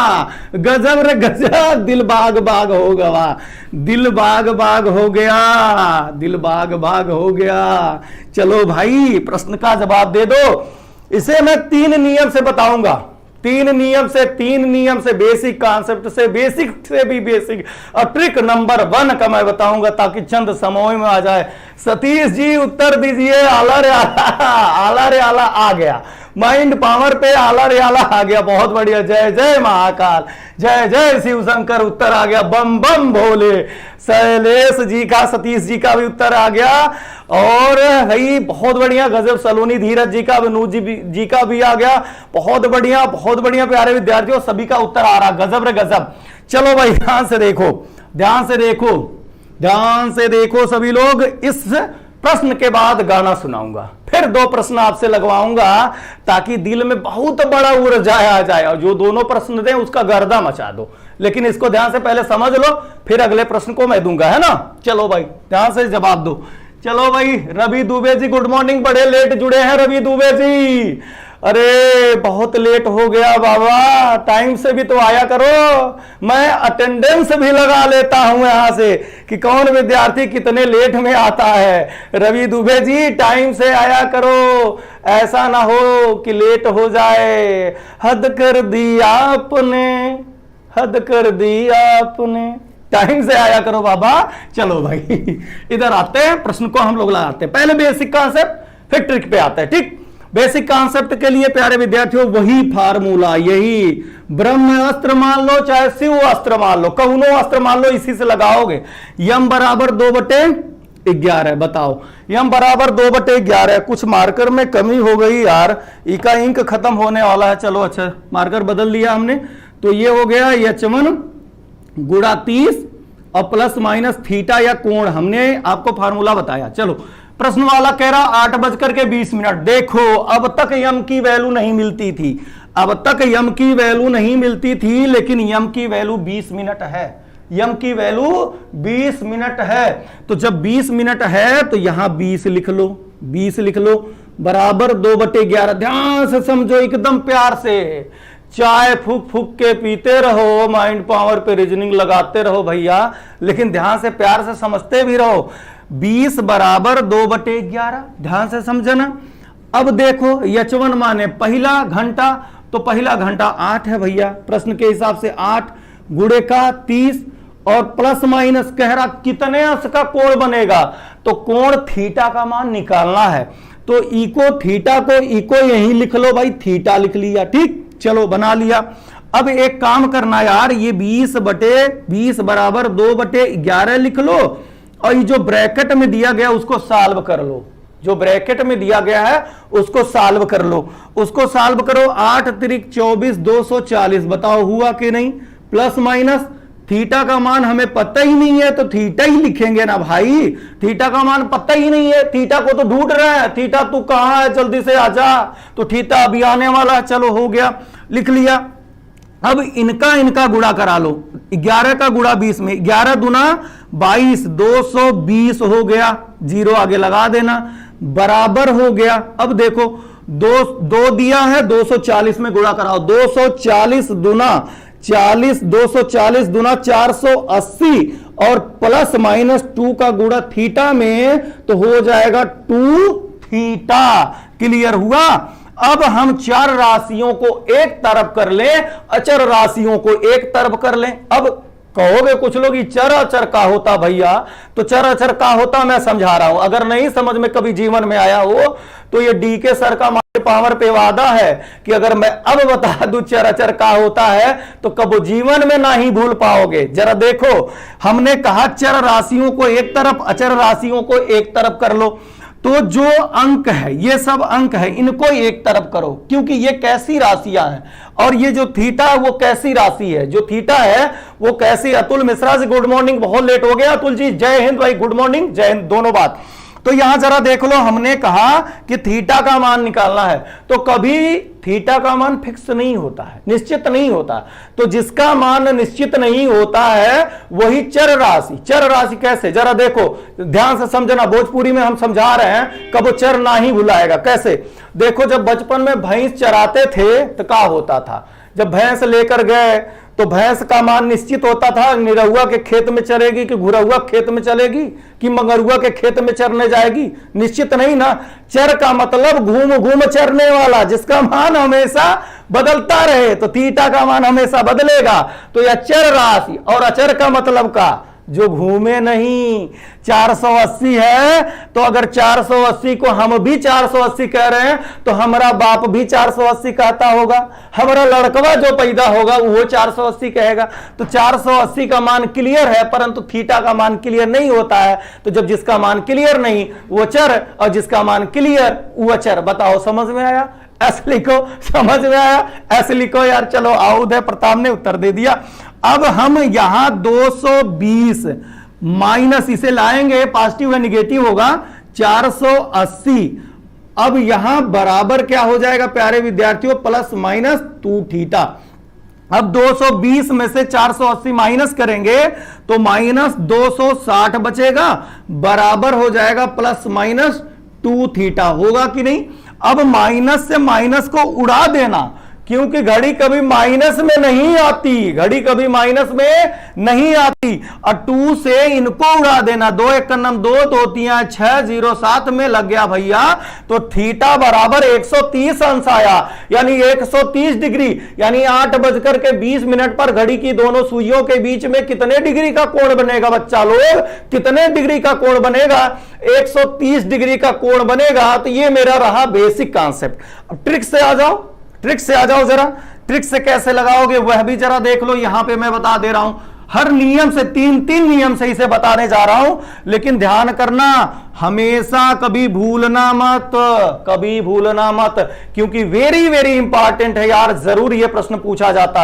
गजब रे गजब, दिल बाग बाग हो गया, दिल बाग बाग हो गया, दिल बाग बाग हो गया। चलो भाई प्रश्न का जवाब दे दो। इसे मैं 3 नियम से बताऊंगा, 3 नियम से, बेसिक कॉन्सेप्ट से, बेसिक से भी बेसिक, और ट्रिक नंबर 1 का मैं बताऊंगा ताकि चंद समय में आ जाए। सतीश जी उत्तर दीजिए। आला रे आला, आला रे आला आ गया। माइंड पावर पे आला रे आला आ गया। बहुत बढ़िया। जय जय महाकाल, जय जय शिव शंकर। उत्तर आ गया। बम बम भोले। शैलेश जी का, सतीश जी का भी उत्तर आ गया। और भाई बहुत बढ़िया, गजब। सलोनी धीरज जी का, विनोद जी का भी आ गया। बहुत बढ़िया, बहुत बढ़िया प्यारे विद्यार्थियों, सभी का उत्तर आ रहा। गजब रे गजब। चलो भाई ध्यान से देखो, ध्यान से देखो, ध्यान से देखो सभी लोग। इस प्रश्न के बाद गाना सुनाऊंगा, फिर 2 प्रश्न आपसे लगवाऊंगा ताकि दिल में बहुत बड़ा ऊर्जा आ जाए, और जो दोनों प्रश्न दें उसका गर्दा मचा दो। लेकिन इसको ध्यान से पहले समझ लो, फिर अगले प्रश्न को मैं दूंगा, है ना। चलो भाई ध्यान से जवाब दो। चलो भाई रवि दुबे जी गुड मॉर्निंग। बड़े लेट जुड़े हैं रवि दुबे जी। अरे बहुत लेट हो गया बाबा, टाइम से भी तो आया करो। मैं अटेंडेंस भी लगा लेता हूं यहां से कि कौन विद्यार्थी कितने लेट में आता है। रवि दुबे जी टाइम से आया करो, ऐसा ना हो कि लेट हो जाए। हद कर दी आपने, हद कर दी आपने। टाइम से आया करो बाबा। चलो भाई इधर आते हैं, प्रश्न को हम लोग लगाते हैं। पहले बेसिक कॉन्सेप्ट, फिर ट्रिक पे आते हैं। ठीक, बेसिक कॉन्सेप्ट के लिए प्यारे विद्यार्थियों वही फार्मूला, यही ब्रह्म अस्त्र मान लो चाहे शिव अस्त्र मान लो, कौनो अस्त्र मान लो, इसी से लगाओगे। यम बराबर 2/11। बताओ यम बराबर 2/11। कुछ मार्कर में कमी हो गई यार, इका इंक खत्म होने वाला है। चलो अच्छा मार्कर बदल लिया हमने, तो ये हो गया H1 गुणा 30 और प्लस माइनस थीटा या कोण। हमने आपको फार्मूला बताया। चलो प्रश्न वाला कह रहा 8:20। देखो अब तक यम की वैल्यू नहीं मिलती थी, अब तक यम की वैल्यू नहीं मिलती थी, लेकिन यम की वैल्यू 20 मिनट है। यम की वैल्यू 20 मिनट है। तो जब 20 मिनट है तो यहां 20 लिख लो, 20 लिख लो बराबर 2/11। ध्यान से समझो, एकदम प्यार से। चाय फूक फूक के पीते रहो, माइंड पावर पे रीजनिंग लगाते रहो भैया, लेकिन ध्यान से प्यार से समझते भी रहो। 20 बराबर 2/11। ध्यान से समझना। अब देखो H1 माने पहला घंटा, तो पहला घंटा 8 है भैया, प्रश्न के हिसाब से 8 गुणे का 30 और प्लस माइनस कह रहा कितने अंश का कोण बनेगा, तो कोण थीटा का मान निकालना है। तो इको थीटा को इको यहीं लिख लो भाई, थीटा लिख लिया। ठीक, चलो बना लिया। अब एक काम करना यार, ये 20/20 बराबर 2/11 लिख लो, और ये जो ब्रैकेट में दिया गया उसको सॉल्व कर लो। जो ब्रैकेट में दिया गया है उसको सॉल्व कर लो, उसको सॉल्व करो। 8 त्रिक 24 240। बताओ हुआ कि नहीं। प्लस माइनस थीटा का मान हमें पता ही नहीं है, तो थीटा ही लिखेंगे ना भाई। थीटा का मान पता ही नहीं है, थीटा को तो ढूंढ रहे हैं। थीटा तू कहां है, जल्दी से आजा। तो थीटा अभी आने वाला है। चलो हो गया, लिख लिया। अब इनका गुणा करा लो। 11 का गुणा 20 में, 11 दूना 22, 220 हो गया। 0 आगे लगा देना, बराबर हो गया। अब देखो दो दिया है, 240 में गुणा कराओ। 240 दूना 40, 240 दूना 480 और प्लस माइनस 2 का गुणा थीटा में, तो हो जाएगा 2 थीटा। क्लियर हुआ। अब हम चर राशियों को एक तरफ कर लें, अचर राशियों को एक तरफ कर लें। अब कहोगे कुछ लोग चर अचर का होता भैया, तो चर अचर का होता मैं समझा रहा हूं, अगर नहीं समझ में कभी जीवन में आया हो तो ये डीके सर का मारे पावर पे वादा है कि अगर मैं अब बता दूं चर अचर का होता है तो कब जीवन में ना ही भूल पाओगे। जरा देखो, हमने कहा चर राशियों को एक तरफ, अचर राशियों को एक तरफ कर लो, तो जो अंक है, ये सब अंक है, इनको एक तरफ करो, क्योंकि ये कैसी राशियां हैं और ये जो थीटा है वो कैसी राशि है, जो थीटा है वो कैसी। अतुल मिश्रा जी गुड मॉर्निंग, बहुत लेट हो गया अतुल जी, जय हिंद भाई, गुड मॉर्निंग, जय हिंद, दोनों बात। तो यहां जरा देख लो, हमने कहा कि थीटा का मान निकालना है, तो कभी थीटा का मान फिक्स नहीं होता है, निश्चित नहीं होता, तो जिसका मान निश्चित नहीं होता है वही चर राशि। चर राशि कैसे, जरा देखो ध्यान से समझना, भोजपुरी में हम समझा रहे हैं, कब चर ना ही भुलाएगा। कैसे, देखो जब बचपन में भैंस चराते थे तो क्या होता था, जब भैंस लेकर गए तो भैंस का मान निश्चित होता था, निरहुआ के खेत में चरेगी कि घुरहुआ खेत में चलेगी कि मगरुआ के खेत में चरने जाएगी, निश्चित नहीं ना। चर का मतलब घूम घूम चरने वाला, जिसका मान हमेशा बदलता रहे, तो थीटा का मान हमेशा बदलेगा। तो यह चर राशि, और अचर का मतलब का जो घूमे नहीं। 480 है तो अगर 480 को हम भी 480 कह रहे हैं तो हमारा बाप भी 480 कहता होगा, हमारा लड़कवा जो पैदा होगा वो 480 कहेगा। तो 480 का मान क्लियर है, परंतु थीटा का मान क्लियर नहीं होता है। तो जब जिसका मान क्लियर नहीं वो चर, और जिसका मान क्लियर वो अचर। बताओ समझ में आया? ऐसे लिखो, समझ में आया? ऐसे लिखो यार। चलो आओ, उदय प्रताप ने उत्तर दे दिया। अब हम यहां 220 माइनस इसे लाएंगे, पॉजिटिव या निगेटिव होगा, 480। अब यहां बराबर क्या हो जाएगा प्यारे विद्यार्थियों, प्लस माइनस 2 थीटा। अब 220 में से 480 माइनस करेंगे तो माइनस 260 बचेगा, बराबर हो जाएगा प्लस माइनस 2 थीटा। होगा कि नहीं? अब माइनस से माइनस को उड़ा देना, क्योंकि घड़ी कभी माइनस में नहीं आती, घड़ी कभी माइनस में नहीं आती। और 2 से इनको उड़ा देना, 2 एक नम 2 2 3 6 0 7 में लग गया भैया, तो थीटा बराबर 130 अंश आया, यानी 130 डिग्री, यानी 8:20 पर घड़ी की दोनों सुइयों के बीच में कितने डिग्री का कोण बनेगा बच्चा लोग? कितने डिग्री का कोण बनेगा? 130 डिग्री का कोण बनेगा। तो ये मेरा रहा बेसिक कॉन्सेप्ट। अब ट्रिक से आ जाओ, ट्रिक से आ जाओ जरा। ट्रिक से कैसे लगाओगे वह भी जरा देख लो, यहां पे मैं बता दे रहा हूं। हर नियम से 3 नियम से इसे बताने जा रहा हूं, लेकिन ध्यान करना, हमेशा कभी भूलना मत, कभी भूलना मत, क्योंकि वेरी वेरी इंपॉर्टेंट है यार, जरूर यह प्रश्न पूछा जाता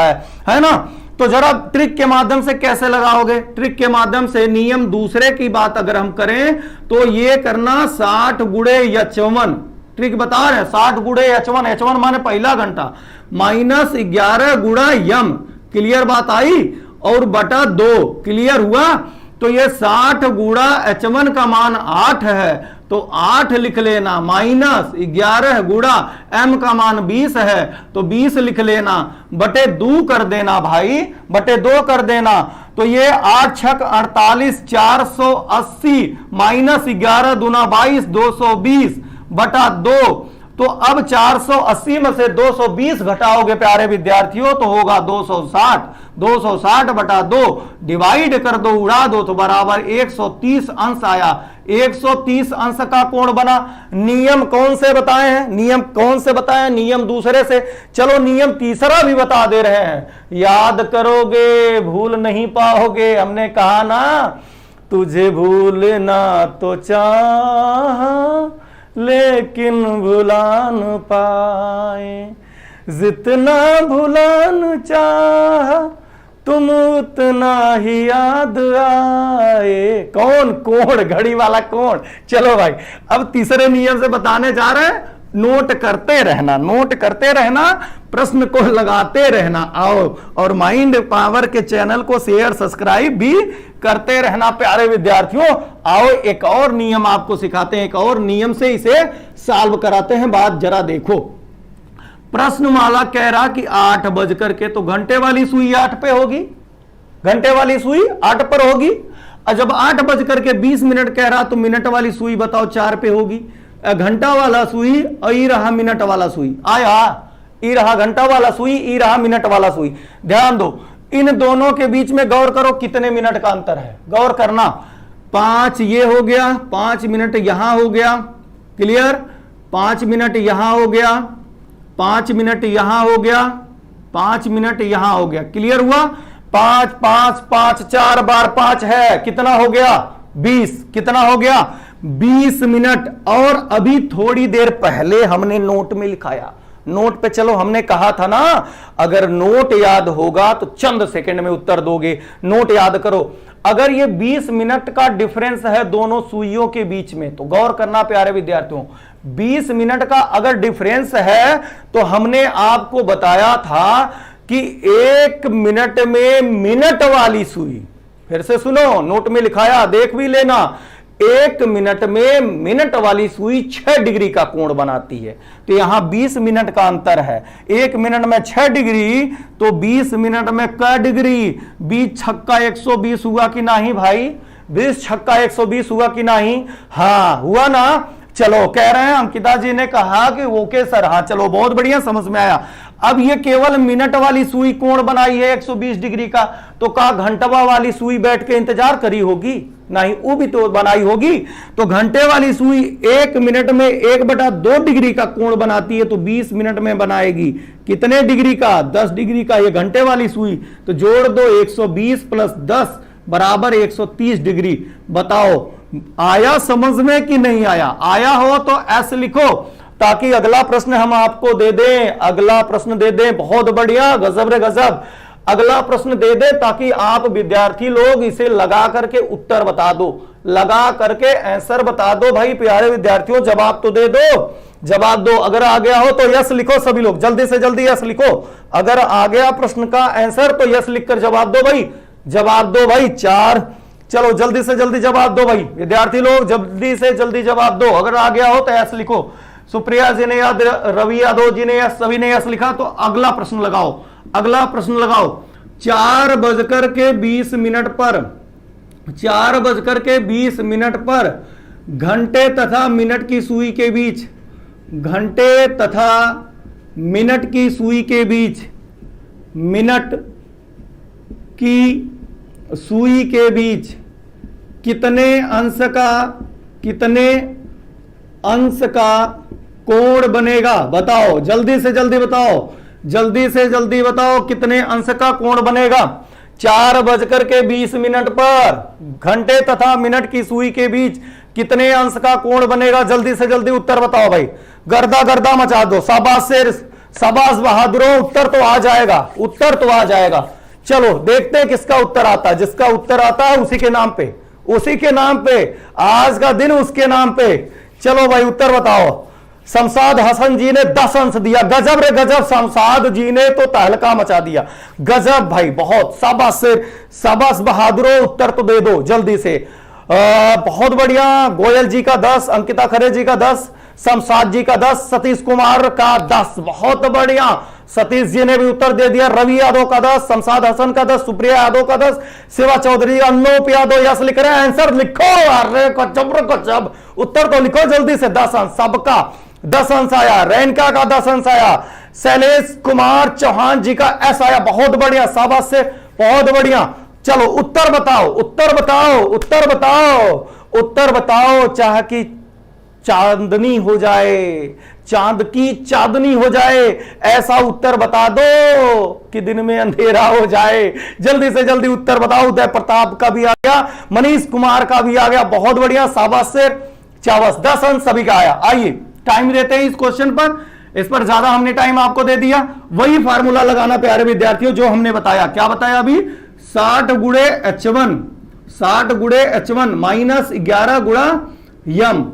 है ना। तो जरा ट्रिक के माध्यम से कैसे लगाओगे? ट्रिक के माध्यम से नियम दूसरे की बात अगर हम करें तो ये करना 60 गुणे H1, ट्रिक बता रहे हैं 60 गुणे H1, H1 माने पहला घंटा, माइनस 11 गुणा यम, क्लियर बात आई, और बटा 2, क्लियर हुआ। तो ये 60 गुणा H1 का मान 8 है, तो 8 लिख लेना, माइनस 11 गुणा m का मान 20 है, तो 20 लिख लेना, बटे 2 कर देना भाई, बटे 2 कर देना। तो ये 8 छक 48, 480 माइनस 11 दूना 22, 220 बटा 2। तो अब 480 में से 220 घटाओगे प्यारे विद्यार्थियों तो होगा 260, 260 बटा 2 डिवाइड कर दो, उड़ा दो, तो बराबर 130 अंश आया। 130 अंश का कोण बना। नियम कौन से बताए हैं? नियम कौन से बताए हैं? नियम दूसरे से। चलो नियम तीसरा भी बता दे रहे हैं, याद करोगे, भूल नहीं पाओगे। हमने कहा ना, तुझे भूलना तो चाह लेकिन भुला न पाए, जितना भुलान चाह तुम उतना ही याद आए। कौन? कोण, घड़ी वाला कोण। चलो भाई, अब तीसरे नियम से बताने जा रहे हैं, नोट करते रहना, नोट करते रहना, प्रश्न को लगाते रहना। आओ, और माइंड पावर के चैनल को शेयर सब्सक्राइब भी करते रहना प्यारे विद्यार्थियों। आओ एक और नियम आपको सिखाते हैं, एक और नियम से इसे सॉल्व कराते हैं। बात जरा देखो, प्रश्नमाला कह रहा कि 8 बज करके, तो घंटे वाली सुई 8 पे होगी, घंटे वाली सुई 8 पर होगी। और जब 8 बज करके 20 मिनट कह रहा तो मिनट वाली सुई बताओ 4 पे होगी। घंटा वाला सुई और ई रहा मिनट वाला सुई। आया, ई रहा घंटा वाला सुई, ई रहा मिनट वाला सुई। ध्यान दो, इन दोनों के बीच में गौर करो कितने मिनट का अंतर है, गौर करना। 5 ये हो गया, 5 मिनट यहां हो गया, क्लियर। 5 मिनट यहां हो गया, 5 मिनट यहां हो गया, 5 मिनट यहां हो गया, क्लियर हुआ। 5 5 5 4 बार 5 है, कितना हो गया 20, कितना हो गया 20 मिनट। और अभी थोड़ी देर पहले हमने नोट में लिखाया, नोट पे चलो, हमने कहा था ना अगर नोट याद होगा तो चंद सेकंड में उत्तर दोगे। नोट याद करो, अगर ये 20 मिनट का डिफरेंस है दोनों सुइयों के बीच में, तो गौर करना प्यारे विद्यार्थियों, 20 मिनट का अगर डिफरेंस है तो हमने आपको बताया था कि 1 मिनट में मिनट वाली सुई, फिर से सुनो, नोट में लिखाया, देख भी लेना, 1 मिनट में मिनट वाली सुई 6 डिग्री का कोण बनाती है। तो यहां 20 मिनट का अंतर है, 1 मिनट में 6 डिग्री, तो 20 मिनट में क डिग्री, 20 छक्का 120 हुआ कि नहीं भाई, 20 छक्का 120 हुआ कि नहीं, हाँ हुआ ना। चलो कह रहे हैं अंकिता जी ने कहा कि ओके सर, हाँ चलो बहुत बढ़िया, समझ में आया। अब ये केवल मिनट वाली सुई कोण बनाई है 120 डिग्री का, तो का घंटवा वाली सुई बैठ के इंतजार करी होगी, नहीं वो भी तो बनाई होगी। तो घंटे वाली सुई 1 मिनट में 1/2 डिग्री का कोण बनाती है, तो 20 मिनट में बनाएगी कितने डिग्री का, 10 डिग्री का, ये घंटे वाली सुई। तो जोड़ दो, 120 + 10 = 130 डिग्री। बताओ आया समझ में कि नहीं आया? आया हो तो एस लिखो, ताकि अगला प्रश्न हम आपको दे दें, अगला प्रश्न दे दें। बहुत बढ़िया, गजब रे गजब, अगला प्रश्न दे दे ताकि आप विद्यार्थी लोग इसे लगा करके उत्तर बता दो, लगा करके आंसर बता दो। भाई प्यारे विद्यार्थियों जवाब तो दे दो, जवाब दो। अगर आ गया हो तो यस लिखो, सभी लोग जल्दी से जल्दी यस लिखो। अगर आ गया प्रश्न का आंसर तो यस लिखकर जवाब दो भाई, जवाब दो भाई। 4, चलो जल्दी से जल्दी जवाब दो भाई विद्यार्थी लोग, जल्दी से जल्दी जवाब दो। अगर आ गया हो तो यस लिखो। सुप्रिया जी ने याद, रवि यादव जी ने यस, सभी ने यस लिखा। तो अगला प्रश्न लगाओ, अगला प्रश्न लगाओ। 4:20 पर, 4:20 पर घंटे तथा मिनट की सुई के बीच, घंटे तथा मिनट की सुई के बीच, मिनट की सुई के बीच कितने अंश का कोण बनेगा? बताओ जल्दी से जल्दी बताओ, जल्दी से जल्दी बताओ कितने अंश का कोण बनेगा? 4:20 पर घंटे तथा मिनट की सुई के बीच कितने अंश का कोण बनेगा? जल्दी से जल्दी उत्तर बताओ भाई, गर्दा गर्दा मचा दो। शाबाश शेर, शाबाश बहादुरों, उत्तर तो आ जाएगा, उत्तर तो आ जाएगा। चलो देखते हैं किसका उत्तर आता है। जिसका उत्तर आता है उसी के नाम पे, उसी के नाम पे, आज का दिन उसके नाम पे। चलो भाई उत्तर बताओ। शमशाद हसन जी ने 10 अंश दिया, गजब रे गजब, शमशाद जी ने तो तहलका मचा दिया, गजब भाई, बहुत शाबाश से, शाबाश बहादुरों, उत्तर तो दे दो जल्दी से। बहुत बढ़िया। गोयल जी का 10, अंकिता खरे जी का 10, शमशाद जी का 10, सतीश कुमार का 10, बहुत बढ़िया। सतीश जी ने भी उत्तर दे दिया। रवि यादव का 10, शमशाद हसन का 10, सुप्रिया यादव का 10, शिवा चौधरी, अनूप यादव यस लिख रहे हैं। आंसर लिखो, अरे गजब, उत्तर तो लिखो जल्दी से। 10 अंश सबका, 10 अंश आया। रेणका का 10 अंश आया। शैलेश कुमार चौहान जी का एस आया, बहुत बढ़िया, शाबाश से, बहुत बढ़िया। चलो उत्तर बताओ, उत्तर बताओ, उत्तर बताओ, उत्तर बताओ। चाह की चांदनी हो जाए, चांद की चांदनी हो जाए, ऐसा उत्तर बता दो कि दिन में अंधेरा हो जाए। जल्दी से जल्दी उत्तर बताओ। उदय प्रताप का भी आ गया, मनीष कुमार का भी आ गया, बहुत बढ़िया, शाबाश से, शाबाश। 10 अंश सभी का आया। आइए टाइम देते हैं इस क्वेश्चन पर, इस पर ज्यादा हमने टाइम आपको दे दिया। वही फार्मूला लगाना प्यारे विद्यार्थियों जो हमने बताया। क्या बताया अभी? 60 × H1, 60 × H1 - 11 × यम।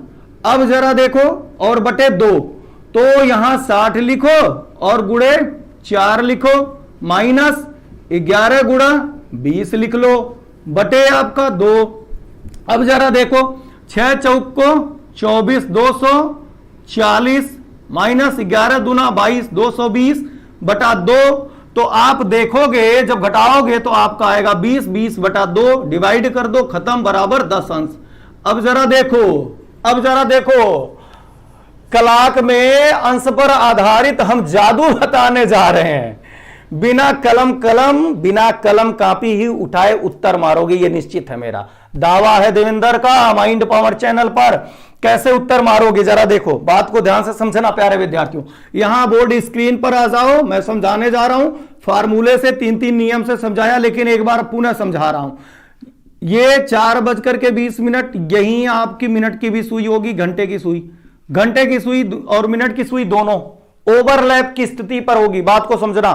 अब जरा देखो, और बटे 2, तो यहां 60 लिखो और गुणे 4 लिखो, -11 × 20 लिख लो, बटे आपका 2। अब जरा देखो, 6 चौक को 24, 240, -11 दूना 22, 220 बटा 2। तो आप देखोगे जब घटाओगे तो आपका आएगा 20, 20 बटा 2, डिवाइड कर दो, खत्म, बराबर 10 अंश। अब जरा देखो, अब जरा देखो, कलाक में अंश पर आधारित हम जादू बताने जा रहे हैं। बिना कलम कापी ही उठाए उत्तर मारोगे, ये निश्चित है, मेरा दावा है देवेंद्र का माइंड पावर चैनल पर। कैसे उत्तर मारोगे जरा देखो, बात को ध्यान से समझना प्यारे विद्यार्थियों। यहां बोर्ड स्क्रीन पर आ जाओ, मैं समझाने जा रहा हूं। फार्मूले से 3-3 नियम से समझाया, लेकिन एक बार पुनः समझा रहा हूं। ये 4:20, यही आपकी मिनट की भी सुई होगी, घंटे की सुई और मिनट की सुई दोनों ओवरलैप की स्थिति पर होगी। बात को समझना,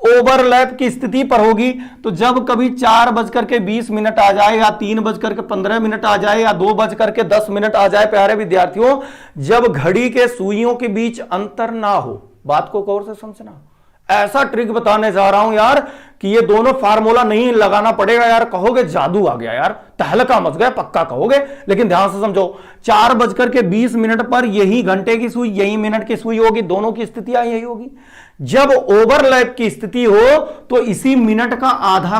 ओवरलैप की स्थिति पर होगी। तो जब कभी 4:20 आ जाए या 3:15 आ जाए या 2:10 आ जाए प्यारे विद्यार्थियों, जब घड़ी के सुइयों के बीच अंतर ना हो, बात को गौर से समझना। ऐसा ट्रिक बताने जा रहा हूं यार कि ये दोनों फार्मूला नहीं लगाना पड़ेगा यार। कहोगे जादू आ गया यार, तहलका मच गया, पक्का कहोगे, लेकिन ध्यान से समझो। 4:20 पर यही घंटे की सुई, यही मिनट की सुई होगी, दोनों की स्थितियां यही होगी। जब ओवरलैप की स्थिति हो तो इसी मिनट का आधा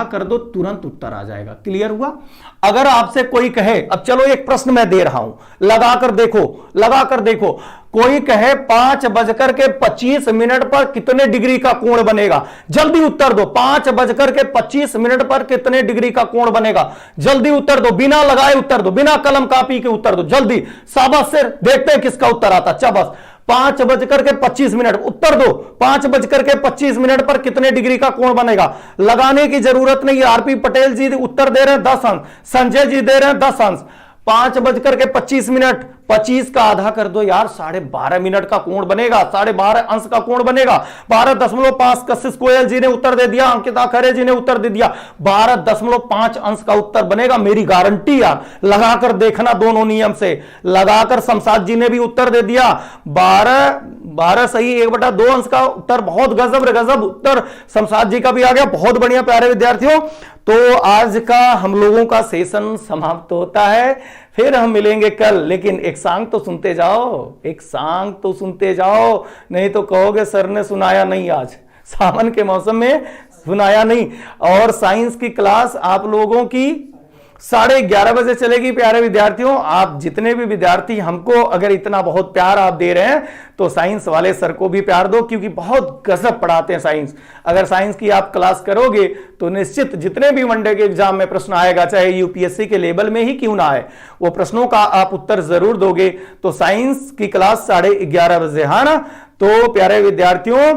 कर दो, तुरंत उत्तर आ जाएगा। क्लियर हुआ? अगर आपसे कोई कहे, अब चलो एक प्रश्न मैं दे रहा हूं, लगाकर देखो, कोई कहे 5:25 पर कितने डिग्री का कोण बनेगा, जल्दी उत्तर दो। 5:25 पर कितने डिग्री का कोण बनेगा, जल्दी उत्तर दो, बिना लगाए उत्तर दो, बिना कलम कापी के उत्तर दो, जल्दी। शाबाश सिर, देखते हैं किसका उत्तर आता। शाबाश, 5:25 उत्तर दो। 5:25 पर कितने डिग्री का कोण बनेगा, लगाने की जरूरत नहीं है। आरपी पटेल जी उत्तर दे रहे हैं 10 अंश, संजय जी दे रहे हैं 10 अंश। 5:25, 25 का आधा कर दो यार, 12.5 मिनट का कोण बनेगा, 12.5 अंश का कोण बनेगा। 12.5 कशिश गोयल जी ने उत्तर दे दिया, अंकिता खरे जी ने उत्तर दे दिया, 12.5 अंश का उत्तर बनेगा, मेरी गारंटी यार। लगाकर देखना दोनों नियम से, लगाकर शमशाद जी ने भी उत्तर दे दिया, 12 सही 1/2 अंश का उत्तर। बहुत गजब उत्तर शमशाद जी का भी आ गया, बहुत बढ़िया प्यारे विद्यार्थियों। तो आज का हम लोगों का सेशन समाप्त होता है, फिर हम मिलेंगे कल। लेकिन एक सांग तो सुनते जाओ, नहीं तो कहोगे सर ने सुनाया नहीं, आज सावन के मौसम में सुनाया नहीं। और साइंस की क्लास आप लोगों की 11:30 बजे चलेगी प्यारे विद्यार्थियों। आप जितने भी विद्यार्थी हमको अगर इतना बहुत प्यार आप दे रहे हैं, तो साइंस वाले सर को भी प्यार दो, क्योंकि बहुत गजब पढ़ाते हैं साइंस। अगर साइंस की आप क्लास करोगे तो निश्चित जितने भी वनडे के एग्जाम में प्रश्न आएगा, चाहे यूपीएससी के लेवल में ही क्यों ना आए, वो प्रश्नों का आप उत्तर जरूर दोगे। तो साइंस की क्लास 11:30 बजे, है ना? तो प्यारे विद्यार्थियों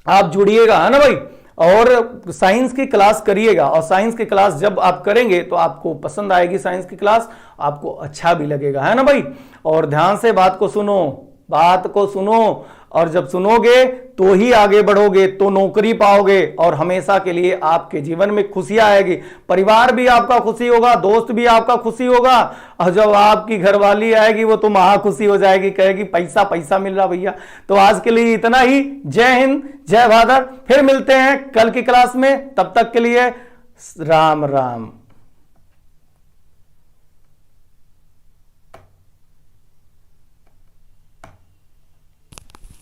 आप जुड़िएगा, है ना भाई, और साइंस की क्लास करिएगा। और साइंस की क्लास जब आप करेंगे तो आपको पसंद आएगी साइंस की क्लास, आपको अच्छा भी लगेगा, है ना भाई। और ध्यान से बात को सुनो, और जब सुनोगे तो ही आगे बढ़ोगे, तो नौकरी पाओगे और हमेशा के लिए आपके जीवन में खुशियां आएगी। परिवार भी आपका खुशी होगा, दोस्त भी आपका खुशी होगा, और जब आपकी घरवाली आएगी वो तो महा खुशी हो जाएगी, कहेगी पैसा मिल रहा भैया। तो आज के लिए इतना ही। जय हिंद, जय भारत। फिर मिलते हैं कल की क्लास में, तब तक के लिए राम राम।